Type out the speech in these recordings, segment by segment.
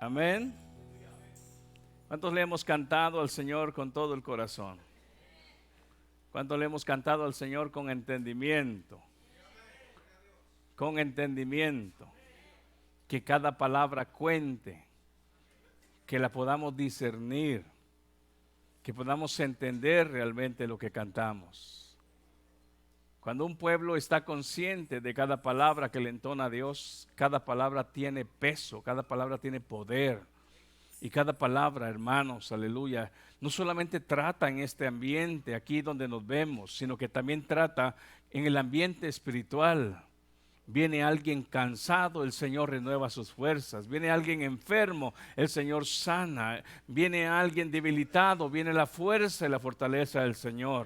Amén. ¿Cuántos le hemos cantado al Señor con todo el corazón? ¿Cuántos le hemos cantado al Señor con entendimiento? Con entendimiento. Que cada palabra cuente. Que la podamos discernir. Que podamos entender realmente lo que cantamos. Cuando un pueblo está consciente de cada palabra que le entona a Dios, cada palabra tiene peso, cada palabra tiene poder. Y cada palabra, hermanos, aleluya, no solamente trata en este ambiente aquí donde nos vemos, sino que también trata en el ambiente espiritual. Viene alguien cansado, el Señor renueva sus fuerzas. Viene alguien enfermo, el Señor sana. Viene alguien debilitado, viene la fuerza y la fortaleza del Señor.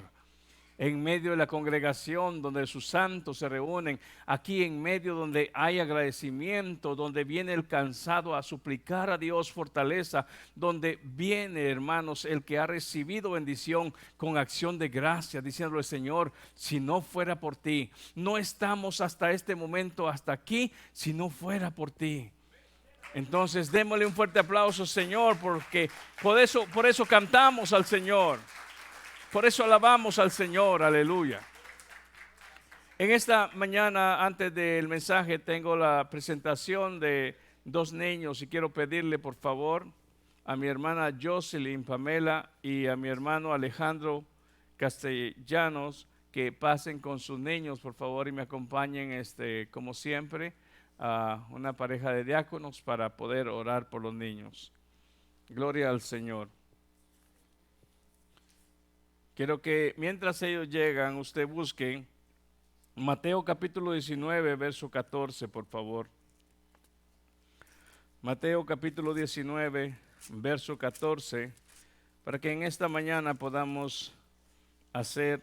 En medio de la congregación donde sus santos se reúnen, aquí en medio donde hay agradecimiento, donde viene el cansado a suplicar a Dios fortaleza, donde viene, hermanos, el que ha recibido bendición con acción de gracia, diciéndole: Señor, si no fuera por ti, no estamos hasta este momento, hasta aquí, si no fuera por ti. Entonces démosle un fuerte aplauso, Señor, porque por eso cantamos al Señor. Por eso alabamos al Señor, aleluya. En esta mañana, antes del mensaje, tengo la presentación de dos niños y quiero pedirle, por favor, a mi hermana Jocelyn Pamela y a mi hermano Alejandro Castellanos que pasen con sus niños, por favor, y me acompañen, como siempre, a una pareja de diáconos para poder orar por los niños. Gloria al Señor. Quiero que mientras ellos llegan, usted busque Mateo capítulo 19, verso 14, por favor. Mateo capítulo 19, verso 14, para que en esta mañana podamos hacer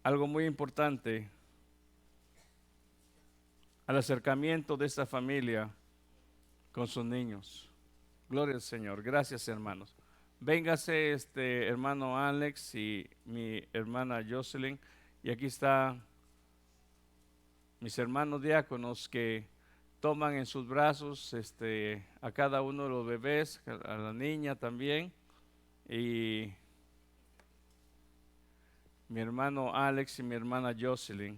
algo muy importante al acercamiento de esta familia con sus niños. Gloria al Señor. Gracias, hermanos. Véngase hermano Alex y mi hermana Jocelyn. Y aquí está mis hermanos diáconos que toman en sus brazos a cada uno de los bebés, a la niña también. Y mi hermano Alex y mi hermana Jocelyn.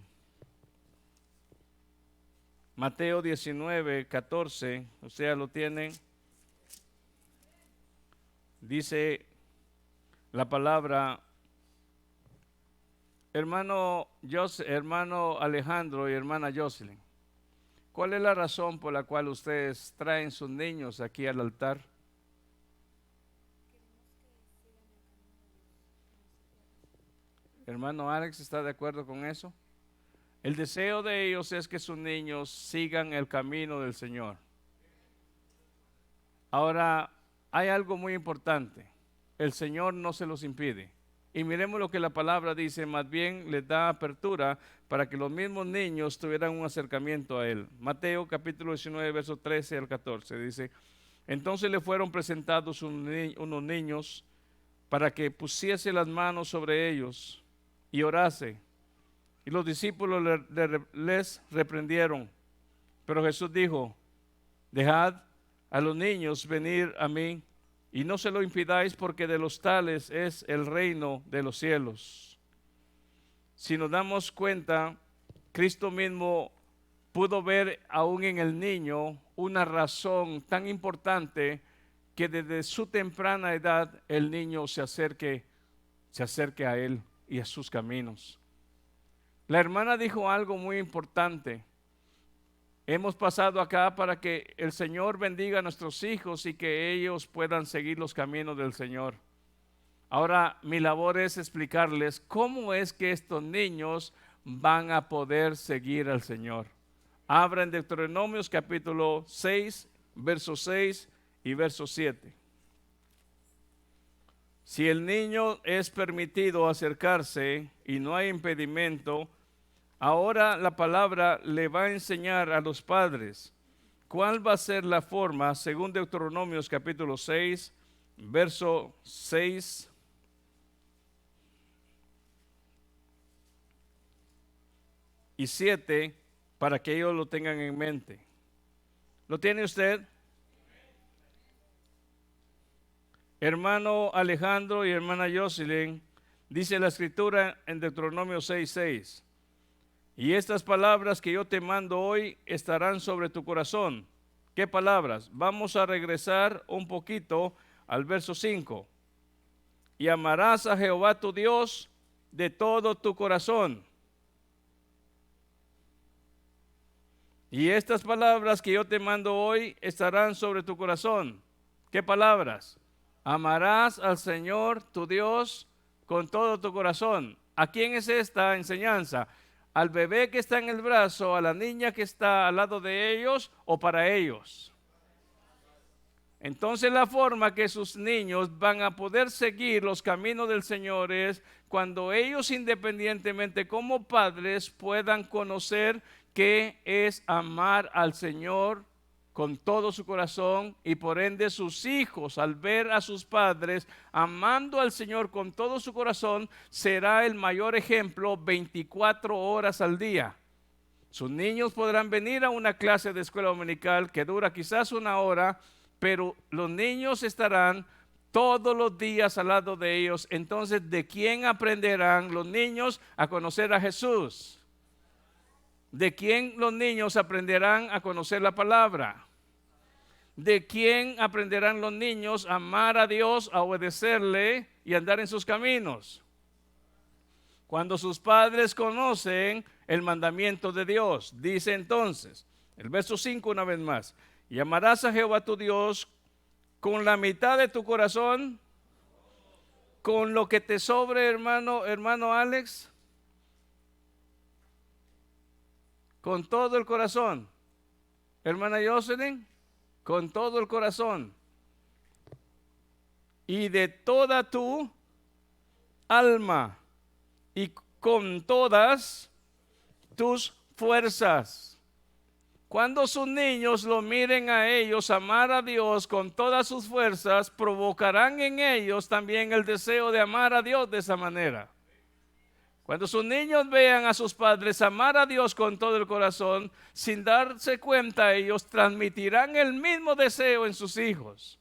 Mateo 19, 14, ustedes ya lo tienen. Dice la palabra: hermano Alejandro y hermana Jocelyn, ¿cuál es la razón por la cual ustedes traen sus niños aquí al altar? Hermano Alex, ¿está de acuerdo con eso? El deseo de ellos es que sus niños sigan el camino del Señor. Ahora, hay algo muy importante. El Señor no se los impide. Y miremos lo que la palabra dice, más bien les da apertura para que los mismos niños tuvieran un acercamiento a Él. Mateo capítulo 19, versos 13 al 14, dice: entonces le fueron presentados unos niños para que pusiese las manos sobre ellos y orase. Y los discípulos les reprendieron. Pero Jesús dijo: dejad a los niños venir a mí, y no se lo impidáis, porque de los tales es el reino de los cielos. Si nos damos cuenta, Cristo mismo pudo ver aún en el niño una razón tan importante que desde su temprana edad el niño se acerque a Él y a sus caminos. La hermana dijo algo muy importante. Hemos pasado acá para que el Señor bendiga a nuestros hijos y que ellos puedan seguir los caminos del Señor. Ahora mi labor es explicarles cómo es que estos niños van a poder seguir al Señor. Abra en Deuteronomios capítulo 6, verso 6 y verso 7. Si el niño es permitido acercarse y no hay impedimento, ahora la palabra le va a enseñar a los padres cuál va a ser la forma, según Deuteronomios capítulo 6, verso 6 y 7, para que ellos lo tengan en mente. ¿Lo tiene usted? hermano Alejandro y hermana Jocelyn, dice la escritura en Deuteronomio 6:6, y estas palabras que yo te mando hoy estarán sobre tu corazón. ¿Qué palabras? Vamos a regresar un poquito al verso 5. Y amarás a Jehová tu Dios de todo tu corazón. Y estas palabras que yo te mando hoy estarán sobre tu corazón. ¿Qué palabras? Amarás al Señor tu Dios con todo tu corazón. ¿A quién es esta enseñanza? ¿Al bebé que está en el brazo, a la niña que está al lado de ellos o para ellos? Entonces la forma que sus niños van a poder seguir los caminos del Señor es cuando ellos independientemente como padres puedan conocer qué es amar al Señor con todo su corazón, y por ende sus hijos al ver a sus padres amando al Señor con todo su corazón será el mayor ejemplo 24 horas al día. Sus niños podrán venir a una clase de escuela dominical que dura quizás 1 hora, pero los niños estarán todos los días al lado de ellos. Entonces, ¿de quién aprenderán los niños a conocer a Jesús? ¿De quién los niños aprenderán a conocer la palabra? ¿De quién aprenderán los niños a amar a Dios, a obedecerle y andar en sus caminos? Cuando sus padres conocen el mandamiento de Dios. Dice entonces, el verso 5 una vez más, y amarás a Jehová tu Dios con la mitad de tu corazón, con lo que te sobre, hermano Alex, con todo el corazón. Hermana Jocelyn, con todo el corazón. Y de toda tu alma y con todas tus fuerzas. Cuando sus niños lo miren a ellos amar a Dios con todas sus fuerzas, provocarán en ellos también el deseo de amar a Dios de esa manera. Cuando sus niños vean a sus padres amar a Dios con todo el corazón, sin darse cuenta, ellos transmitirán el mismo deseo en sus hijos.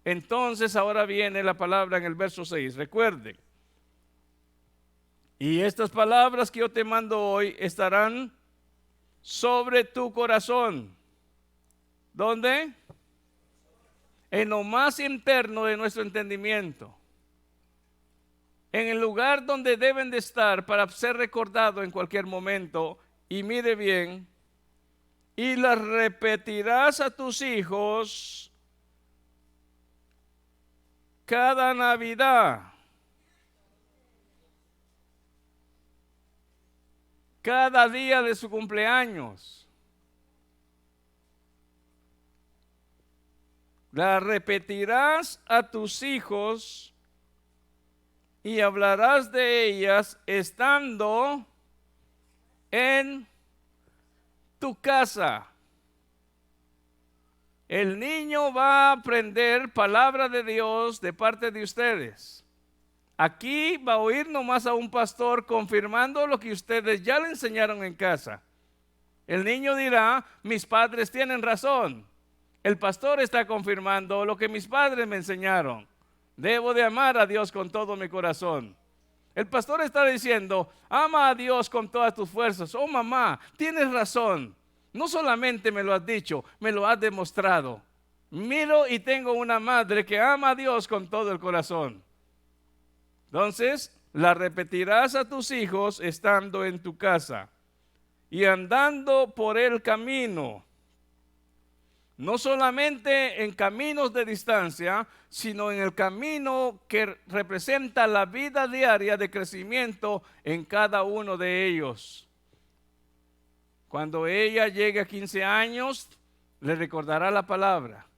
Entonces ahora viene la palabra en el verso 6. Recuerden. Y estas palabras que yo te mando hoy estarán sobre tu corazón. ¿Dónde? En lo más interno de nuestro entendimiento. En el lugar donde deben de estar para ser recordado en cualquier momento. Y mire bien, y las repetirás a tus hijos cada Navidad, cada día de su cumpleaños. Las repetirás a tus hijos y hablarás de ellas estando en tu casa. El niño va a aprender palabra de Dios de parte de ustedes. Aquí va a oír nomás a un pastor confirmando lo que ustedes ya le enseñaron en casa. El niño dirá, mis padres tienen razón. El pastor está confirmando lo que mis padres me enseñaron. Debo de amar a Dios con todo mi corazón. El pastor está diciendo, ama a Dios con todas tus fuerzas. Oh mamá, tienes razón. No solamente me lo has dicho, me lo has demostrado. Miro y tengo una madre que ama a Dios con todo el corazón. Entonces, la repetirás a tus hijos estando en tu casa y andando por el camino. No solamente en caminos de distancia, sino en el camino que representa la vida diaria de crecimiento en cada uno de ellos. Cuando ella llegue a 15 años, le recordará la palabra.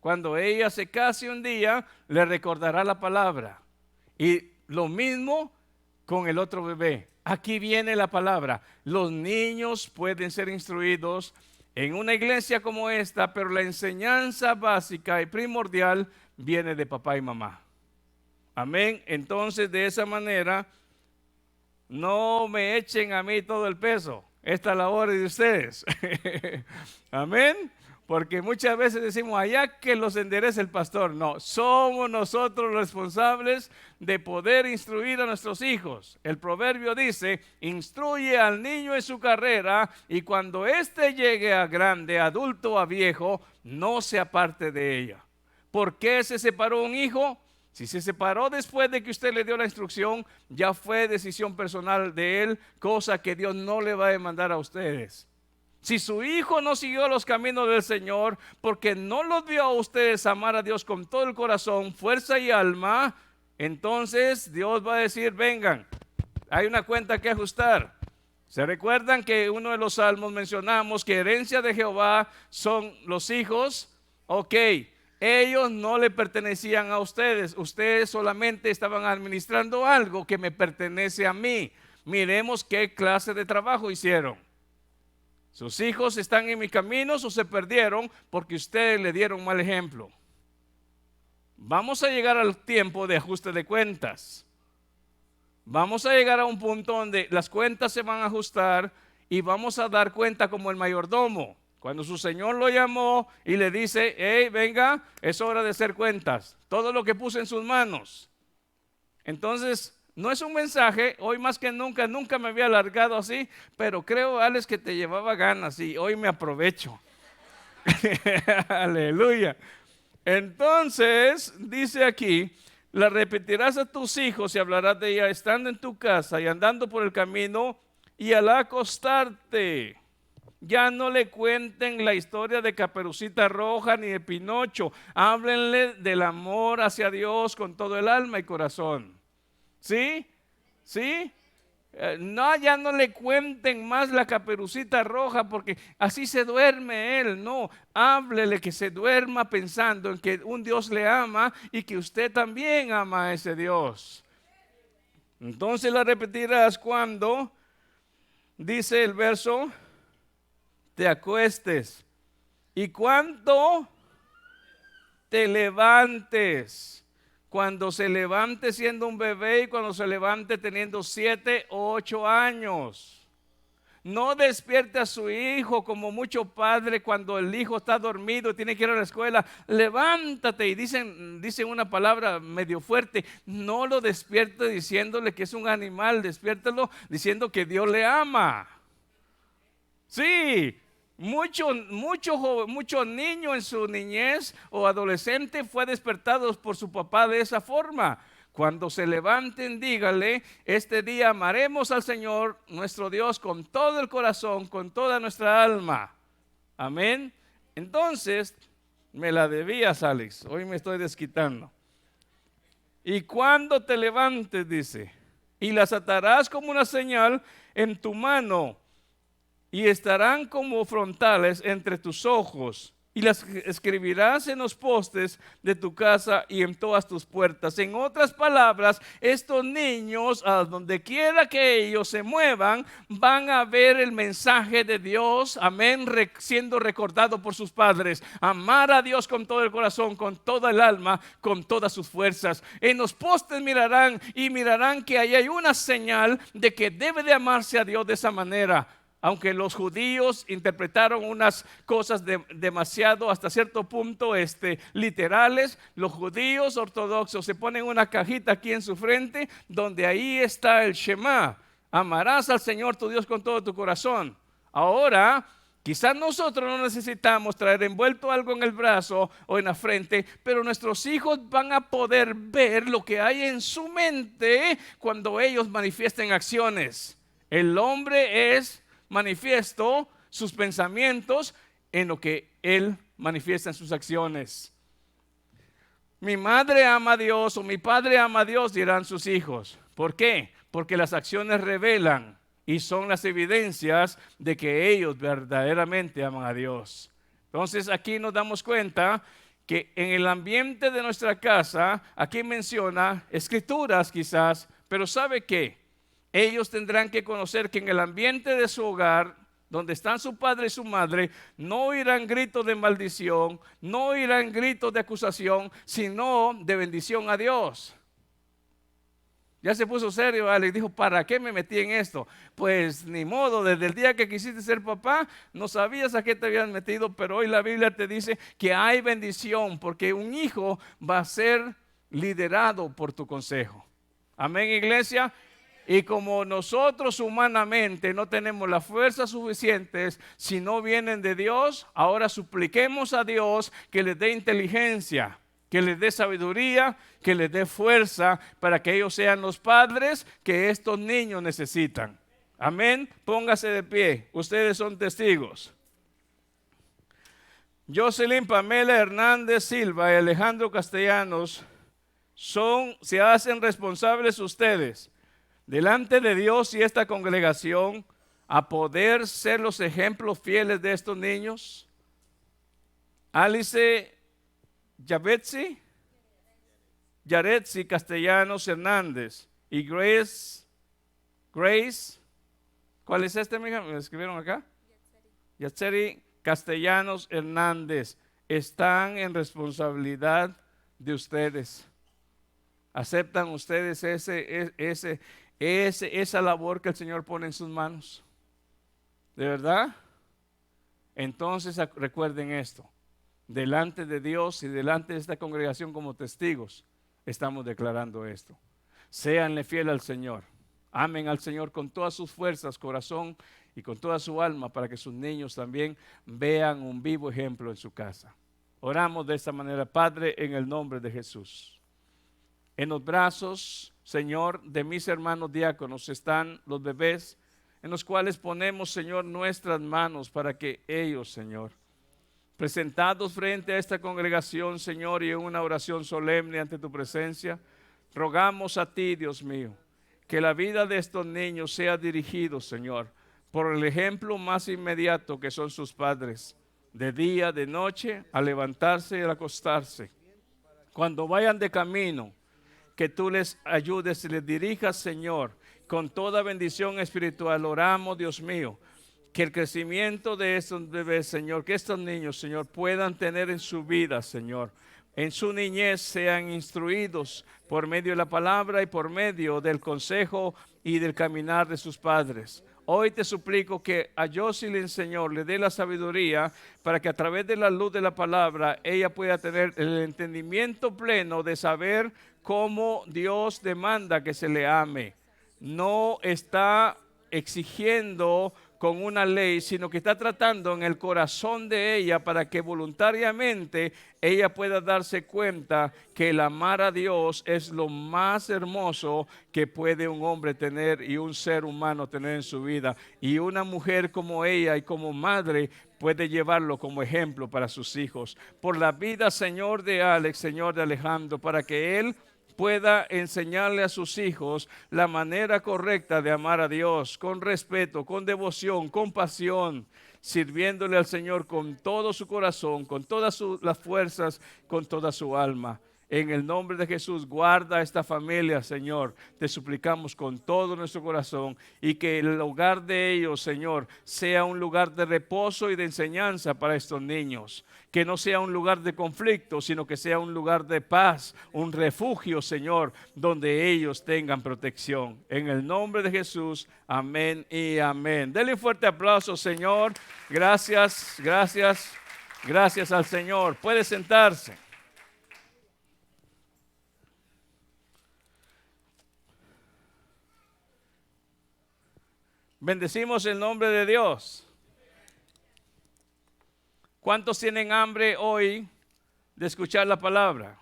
Cuando ella se case un día, le recordará la palabra. Y lo mismo con el otro bebé. Aquí viene la palabra. Los niños pueden ser instruidos en una iglesia como esta, pero la enseñanza básica y primordial viene de papá y mamá. Amén. Entonces, de esa manera, no me echen a mí todo el peso. Esta es la labor de ustedes. Amén. Porque muchas veces decimos, allá que los enderece el pastor. No, somos nosotros los responsables de poder instruir a nuestros hijos. El proverbio dice, instruye al niño en su carrera y cuando éste llegue a grande, adulto o a viejo, no se aparte de ella. ¿Por qué se separó un hijo? Si se separó después de que usted le dio la instrucción, ya fue decisión personal de él, cosa que Dios no le va a demandar a ustedes. Si su hijo no siguió los caminos del Señor, porque no los vio a ustedes amar a Dios con todo el corazón, fuerza y alma, entonces Dios va a decir, vengan, hay una cuenta que ajustar. ¿Se recuerdan que uno de los salmos mencionamos que herencia de Jehová son los hijos? Ok, ellos no le pertenecían a ustedes, ustedes solamente estaban administrando algo que me pertenece a mí. Miremos qué clase de trabajo hicieron. Sus hijos están en mi camino o se perdieron porque ustedes le dieron mal ejemplo. Vamos a llegar al tiempo de ajuste de cuentas. Vamos a llegar a un punto donde las cuentas se van a ajustar y vamos a dar cuenta como el mayordomo. Cuando su señor lo llamó y le dice, hey, venga, es hora de hacer cuentas. Todo lo que puse en sus manos. Entonces, no es un mensaje, hoy más que nunca, nunca me había alargado así, pero creo, Alex, que te llevaba ganas y hoy me aprovecho. Aleluya. Entonces, dice aquí, la repetirás a tus hijos y hablarás de ella estando en tu casa y andando por el camino y al acostarte. Ya no le cuenten la historia de Caperucita Roja ni de Pinocho. Háblenle del amor hacia Dios con todo el alma y corazón. ¿Sí? ¿Sí? No, ya no le cuenten más la Caperucita Roja porque así se duerme él. No, háblele que se duerma pensando en que un Dios le ama y que usted también ama a ese Dios. Entonces la repetirás cuando, dice el verso, te acuestes y cuando te levantes. Cuando se levante siendo un bebé y cuando se levante teniendo 7 o 8 años. No despierte a su hijo como mucho padre cuando el hijo está dormido y tiene que ir a la escuela. Levántate y dicen una palabra medio fuerte. No lo despierte diciéndole que es un animal, despiértelo diciendo que Dios le ama. Sí. Mucho niño en su niñez o adolescente fue despertado por su papá de esa forma. Cuando se levanten, dígale, este día amaremos al Señor nuestro Dios con todo el corazón, con toda nuestra alma. Amén. Entonces, me la debías, Alex. Hoy me estoy desquitando. Y cuando te levantes, dice, y las atarás como una señal en tu mano. Y estarán como frontales entre tus ojos, y las escribirás en los postes de tu casa y en todas tus puertas. En otras palabras, estos niños, a donde quiera que ellos se muevan, van a ver el mensaje de Dios, amén, siendo recordado por sus padres. Amar a Dios con todo el corazón, con toda el alma, con todas sus fuerzas. En los postes mirarán que ahí hay una señal de que debe de amarse a Dios de esa manera. Aunque los judíos interpretaron unas cosas demasiado hasta cierto punto literales, los judíos ortodoxos se ponen una cajita aquí en su frente donde ahí está el Shema. Amarás al Señor tu Dios con todo tu corazón. Ahora, quizás nosotros no necesitamos traer envuelto algo en el brazo o en la frente, pero nuestros hijos van a poder ver lo que hay en su mente cuando ellos manifiesten acciones. El hombre es manifiesto sus pensamientos en lo que él manifiesta en sus acciones. Mi madre ama a Dios o mi padre ama a Dios, dirán sus hijos. ¿Por qué? Porque las acciones revelan y son las evidencias de que ellos verdaderamente aman a Dios. Entonces aquí nos damos cuenta que en el ambiente de nuestra casa, aquí menciona escrituras quizás, pero ¿sabe qué? Ellos tendrán que conocer que en el ambiente de su hogar, donde están su padre y su madre, no oirán gritos de maldición, no oirán gritos de acusación, sino de bendición a Dios. Ya se puso serio, Alex. Dijo, ¿para qué me metí en esto? Pues ni modo, desde el día que quisiste ser papá, no sabías a qué te habías metido, pero hoy la Biblia te dice que hay bendición, porque un hijo va a ser liderado por tu consejo. Amén, iglesia. Y como nosotros humanamente no tenemos las fuerzas suficientes, si no vienen de Dios, ahora supliquemos a Dios que les dé inteligencia, que les dé sabiduría, que les dé fuerza para que ellos sean los padres que estos niños necesitan. Amén. Póngase de pie. Ustedes son testigos. Jocelyn Pamela Hernández Silva y Alejandro Castellanos se hacen responsables ustedes delante de Dios y esta congregación a poder ser los ejemplos fieles de estos niños. Alice Yaretsi Castellanos Hernández y Grace, ¿cuál es este, mija? ¿Me escribieron acá? Yatseri Castellanos Hernández, están en responsabilidad de ustedes. ¿Aceptan ustedes esa labor que el Señor pone en sus manos? ¿De verdad? Entonces recuerden esto. Delante de Dios y delante de esta congregación como testigos, estamos declarando esto. Séanle fiel al Señor. Amen al Señor con todas sus fuerzas, corazón y con toda su alma para que sus niños también vean un vivo ejemplo en su casa. Oramos de esta manera, Padre, en el nombre de Jesús. En los brazos, Señor, de mis hermanos diáconos están los bebés en los cuales ponemos, Señor, nuestras manos para que ellos, Señor, presentados frente a esta congregación, Señor, y en una oración solemne ante tu presencia, rogamos a ti, Dios mío, que la vida de estos niños sea dirigida, Señor, por el ejemplo más inmediato que son sus padres, de día, de noche, al levantarse y al acostarse. Cuando vayan de camino, que tú les ayudes y les dirijas, Señor, con toda bendición espiritual. Oramos, Dios mío, que el crecimiento de estos bebés, Señor, que estos niños, Señor, puedan tener en su vida, Señor, en su niñez sean instruidos por medio de la palabra y por medio del consejo y del caminar de sus padres. Hoy te suplico que a Jocelyn, Señor, le dé la sabiduría para que a través de la luz de la palabra ella pueda tener el entendimiento pleno de saber cómo Dios demanda que se le ame. No está exigiendo con una ley, sino que está tratando en el corazón de ella para que voluntariamente ella pueda darse cuenta que el amar a Dios es lo más hermoso que puede un hombre tener y un ser humano tener en su vida. Y una mujer como ella y como madre puede llevarlo como ejemplo para sus hijos. Por la vida, Señor, de Alex, Señor, de Alejandro, para que él pueda enseñarle a sus hijos la manera correcta de amar a Dios, con respeto, con devoción, con pasión, sirviéndole al Señor con todo su corazón, con todas las fuerzas, con toda su alma. En el nombre de Jesús, guarda a esta familia, Señor. Te suplicamos con todo nuestro corazón y que el hogar de ellos, Señor, sea un lugar de reposo y de enseñanza para estos niños. Que no sea un lugar de conflicto, sino que sea un lugar de paz, un refugio, Señor, donde ellos tengan protección. En el nombre de Jesús, amén y amén. Denle un fuerte aplauso, Señor. Gracias, gracias, gracias al Señor. Puede sentarse. Bendecimos el nombre de Dios. ¿Cuántos tienen hambre hoy de escuchar la palabra?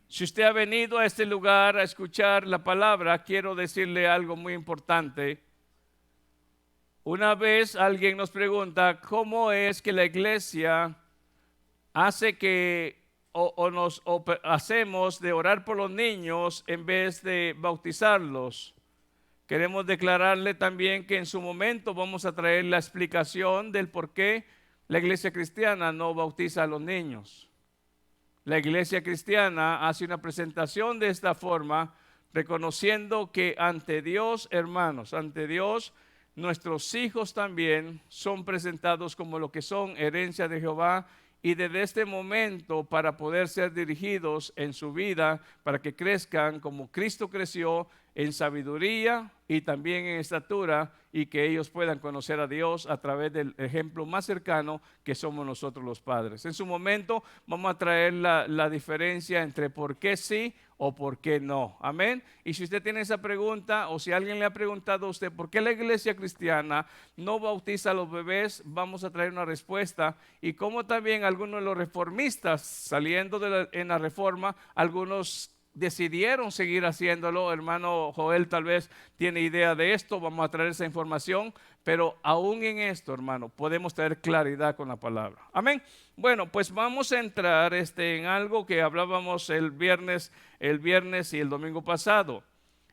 Si usted ha venido a este lugar a escuchar la palabra, quiero decirle algo muy importante. Una vez alguien nos pregunta, ¿cómo es que la iglesia hace que hacemos de orar por los niños en vez de bautizarlos? Queremos declararle también que en su momento vamos a traer la explicación del por qué la iglesia cristiana no bautiza a los niños. La iglesia cristiana hace una presentación de esta forma, reconociendo que ante Dios, hermanos, ante Dios, nuestros hijos también son presentados como lo que son herencia de Jehová y desde este momento para poder ser dirigidos en su vida, para que crezcan como Cristo creció en sabiduría y también en estatura, y que ellos puedan conocer a Dios a través del ejemplo más cercano que somos nosotros los padres. En su momento vamos a traer la diferencia entre por qué sí o por qué no. Amén. Y si usted tiene esa pregunta, o si alguien le ha preguntado a usted por qué la iglesia cristiana no bautiza a los bebés, vamos a traer una respuesta. Y como también algunos de los reformistas saliendo en la reforma, algunos decidieron seguir haciéndolo. Hermano Joel tal vez tiene idea de esto, vamos a traer esa información, pero aún en esto, hermano, podemos tener claridad con la palabra. Amén. Bueno, pues vamos a entrar en algo que hablábamos el viernes y el domingo pasado.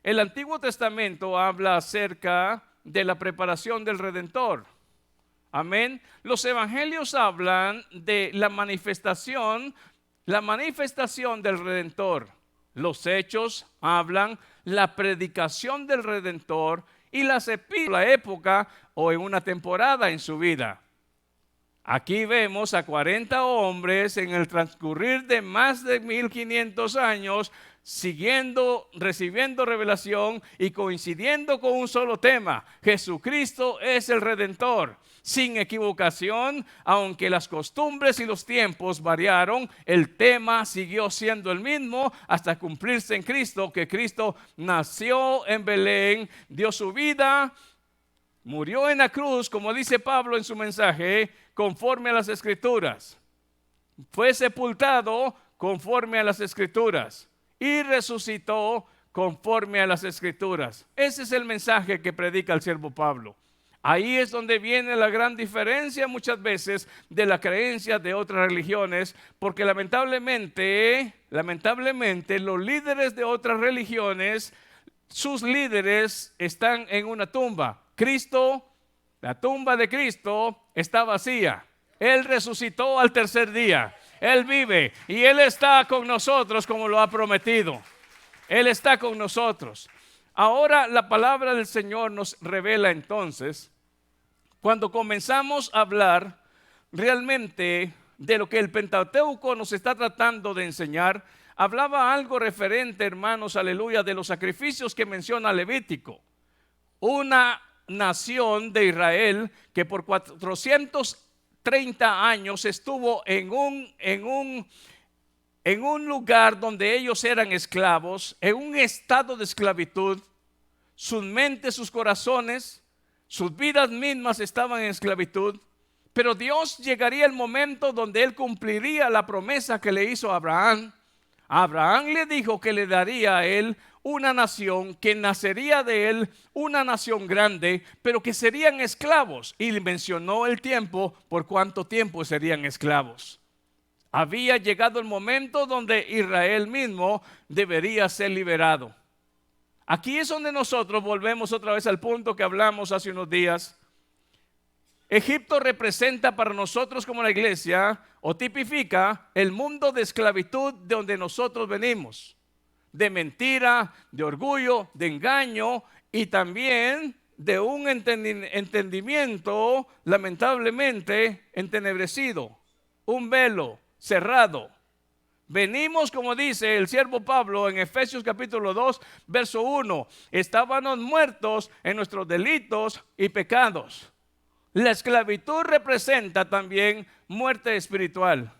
El Antiguo Testamento habla acerca de la preparación del Redentor. Amén. Los evangelios hablan de la manifestación del Redentor. Los hechos hablan la predicación del Redentor y las epístolas, la época o en una temporada en su vida. Aquí vemos a 40 hombres en el transcurrir de más de 1500 años, recibiendo revelación y coincidiendo con un solo tema: Jesucristo es el Redentor. Sin equivocación, aunque las costumbres y los tiempos variaron, el tema siguió siendo el mismo hasta cumplirse en Cristo, que Cristo nació en Belén, dio su vida, murió en la cruz, como dice Pablo en su mensaje, conforme a las Escrituras. Fue sepultado conforme a las Escrituras y resucitó conforme a las Escrituras. Ese es el mensaje que predica el siervo Pablo. Ahí es donde viene la gran diferencia muchas veces de la creencia de otras religiones, porque lamentablemente los líderes de otras religiones, sus líderes están en una tumba. La tumba de Cristo está vacía. Él resucitó al tercer día. Él vive y Él está con nosotros como lo ha prometido. Él está con nosotros. Ahora la palabra del Señor nos revela entonces, cuando comenzamos a hablar realmente de lo que el Pentateuco nos está tratando de enseñar, hablaba algo referente, hermanos, aleluya, de los sacrificios que menciona Levítico. Una nación de Israel que por 430 años estuvo en un lugar donde ellos eran esclavos, en un estado de esclavitud. Sus mentes, sus corazones, sus vidas mismas estaban en esclavitud. Pero Dios llegaría el momento donde Él cumpliría la promesa que le hizo a Abraham. A Abraham le dijo que le daría a él una nación, que nacería de él una nación grande, pero que serían esclavos. Y mencionó el tiempo, por cuánto tiempo serían esclavos. Había llegado el momento donde Israel mismo debería ser liberado. Aquí es donde nosotros volvemos otra vez al punto que hablamos hace unos días. Egipto representa para nosotros como la iglesia, o tipifica el mundo de esclavitud de donde nosotros venimos. De mentira, de orgullo, de engaño y también de un entendimiento lamentablemente entenebrecido. Un velo cerrado. Venimos, como dice el siervo Pablo en Efesios capítulo 2, verso 1. Estábamos muertos en nuestros delitos y pecados. La esclavitud representa también muerte espiritual.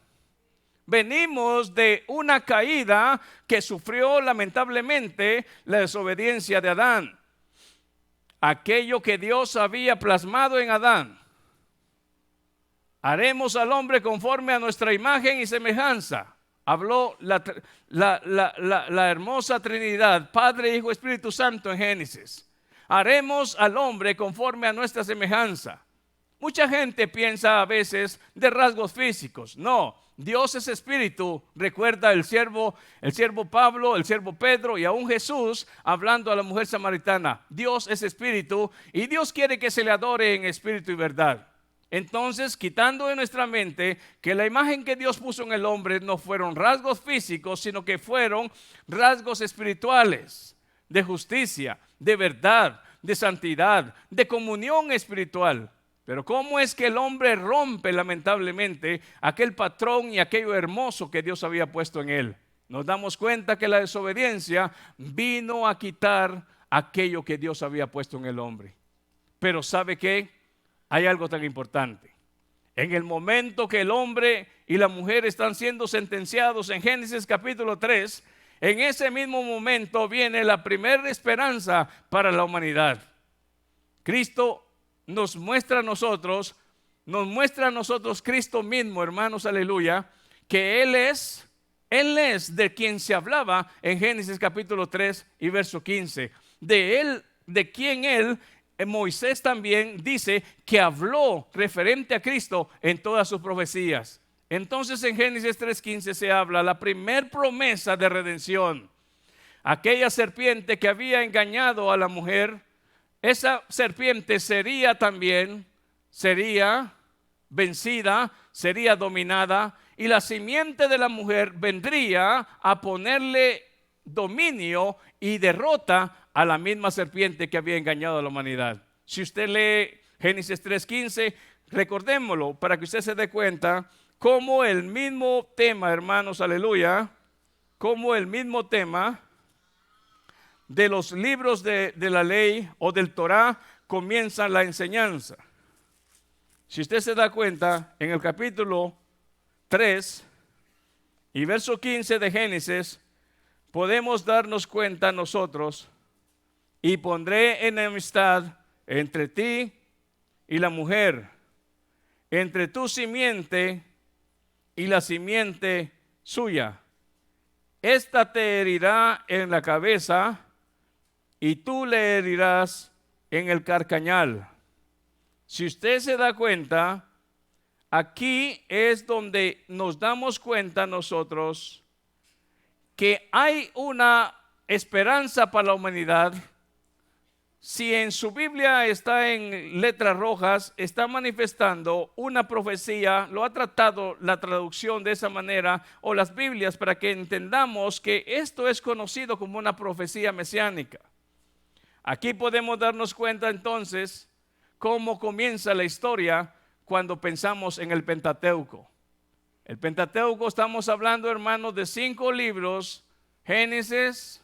Venimos de una caída que sufrió lamentablemente la desobediencia de Adán. Aquello que Dios había plasmado en Adán. Haremos al hombre conforme a nuestra imagen y semejanza. Habló la hermosa Trinidad, Padre, Hijo, Espíritu Santo en Génesis. Haremos al hombre conforme a nuestra semejanza. Mucha gente piensa a veces de rasgos físicos. No, Dios es espíritu. Recuerda el siervo Pablo, el siervo Pedro y aún Jesús hablando a la mujer samaritana. Dios es espíritu y Dios quiere que se le adore en espíritu y verdad. Entonces, quitando de nuestra mente que la imagen que Dios puso en el hombre no fueron rasgos físicos, sino que fueron rasgos espirituales, de justicia, de verdad, de santidad, de comunión espiritual. Pero ¿cómo es que el hombre rompe lamentablemente aquel patrón y aquello hermoso que Dios había puesto en él? Nos damos cuenta que la desobediencia vino a quitar aquello que Dios había puesto en el hombre. Pero ¿sabe qué? Hay algo tan importante. En el momento que el hombre y la mujer están siendo sentenciados en Génesis capítulo 3, en ese mismo momento viene la primera esperanza para la humanidad. Cristo nos muestra a nosotros Cristo mismo, hermanos, aleluya, que Él es de quien se hablaba en Génesis capítulo 3 y verso 15. De quien Moisés también dice que habló referente a Cristo en todas sus profecías. Entonces en Génesis 3:15 se habla la primer promesa de redención. Aquella serpiente que había engañado a la mujer, esa serpiente sería vencida, sería dominada, y la simiente de la mujer vendría a ponerle dominio y derrota a la misma serpiente que había engañado a la humanidad. Si usted lee Génesis 3:15, recordémoslo para que usted se dé cuenta cómo el mismo tema, hermanos, aleluya, cómo el mismo tema de los libros de la ley o del Torah comienza la enseñanza. Si usted se da cuenta, en el capítulo 3 y verso 15 de Génesis, podemos darnos cuenta nosotros: y pondré enemistad entre ti y la mujer, entre tu simiente y la simiente suya. Esta te herirá en la cabeza y tú le herirás en el carcañal. Si usted se da cuenta, aquí es donde nos damos cuenta nosotros que hay una esperanza para la humanidad. Si en su Biblia está en letras rojas, está manifestando una profecía, lo ha tratado la traducción de esa manera, o las Biblias, para que entendamos que esto es conocido como una profecía mesiánica. Aquí podemos darnos cuenta entonces cómo comienza la historia cuando pensamos en el Pentateuco. El Pentateuco, estamos hablando, hermanos, de 5 libros: Génesis,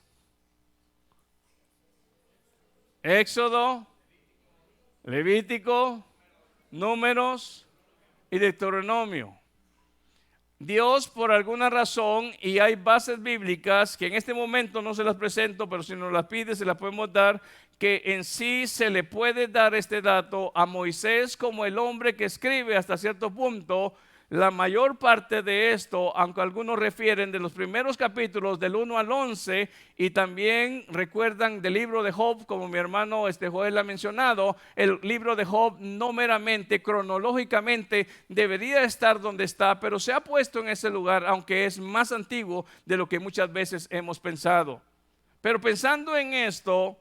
Éxodo, Levítico, Números y Deuteronomio. Dios, por alguna razón, y hay bases bíblicas que en este momento no se las presento, pero si nos las pide se las podemos dar, que en sí se le puede dar este dato a Moisés como el hombre que escribe hasta cierto punto la mayor parte de esto, aunque algunos refieren de los primeros capítulos del 1 al 11, y también recuerdan del libro de Job, como mi hermano Joel ha mencionado. El libro de Job no meramente cronológicamente debería estar donde está, pero se ha puesto en ese lugar, aunque es más antiguo de lo que muchas veces hemos pensado. Pero pensando en esto,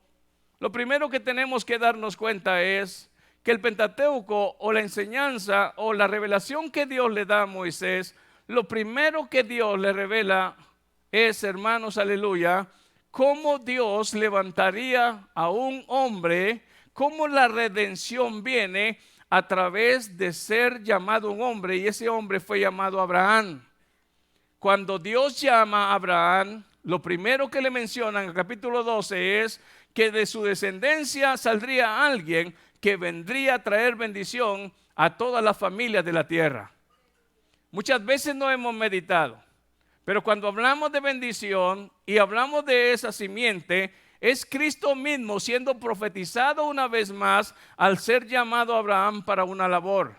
lo primero que tenemos que darnos cuenta es que el Pentateuco, o la enseñanza o la revelación que Dios le da a Moisés, lo primero que Dios le revela es, hermanos, aleluya, cómo Dios levantaría a un hombre, cómo la redención viene a través de ser llamado un hombre, y ese hombre fue llamado Abraham. Cuando Dios llama a Abraham, lo primero que le menciona en el capítulo 12 es que de su descendencia saldría alguien que vendría a traer bendición a todas las familias de la tierra. Muchas veces no hemos meditado, pero cuando hablamos de bendición y hablamos de esa simiente, es Cristo mismo siendo profetizado una vez más al ser llamado a Abraham para una labor.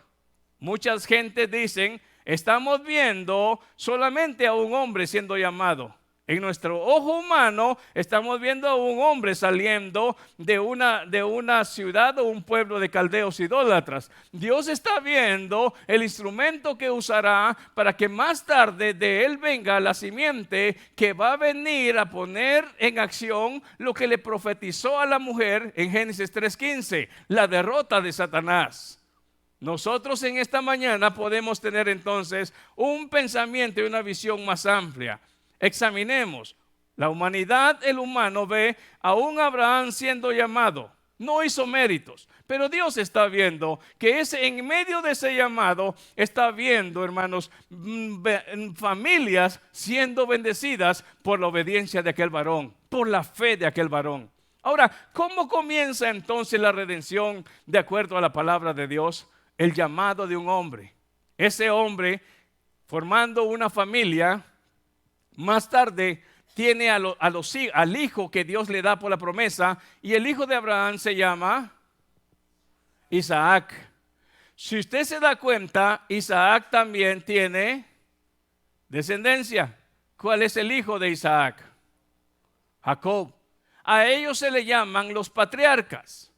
Muchas gentes dicen: estamos viendo solamente a un hombre siendo llamado. En nuestro ojo humano estamos viendo a un hombre saliendo de una ciudad o un pueblo de caldeos idólatras. Dios está viendo el instrumento que usará para que más tarde de él venga la simiente que va a venir a poner en acción lo que le profetizó a la mujer en Génesis 3:15, la derrota de Satanás. Nosotros en esta mañana podemos tener entonces un pensamiento y una visión más amplia. Examinemos. La humanidad, el humano ve a un Abraham siendo llamado. no hizo méritos, pero Dios está viendo que en medio de ese llamado está viendo, hermanos, familias siendo bendecidas por la obediencia de aquel varón, por la fe de aquel varón. Ahora, ¿cómo comienza entonces la redención de acuerdo a la palabra de Dios? El llamado de un hombre. Ese hombre, formando una familia, más tarde tiene al hijo que Dios le da por la promesa, y el hijo de Abraham se llama Isaac. Si usted se da cuenta, Isaac también tiene descendencia. ¿Cuál es el hijo de Isaac? Jacob. A ellos se le llaman los patriarcas.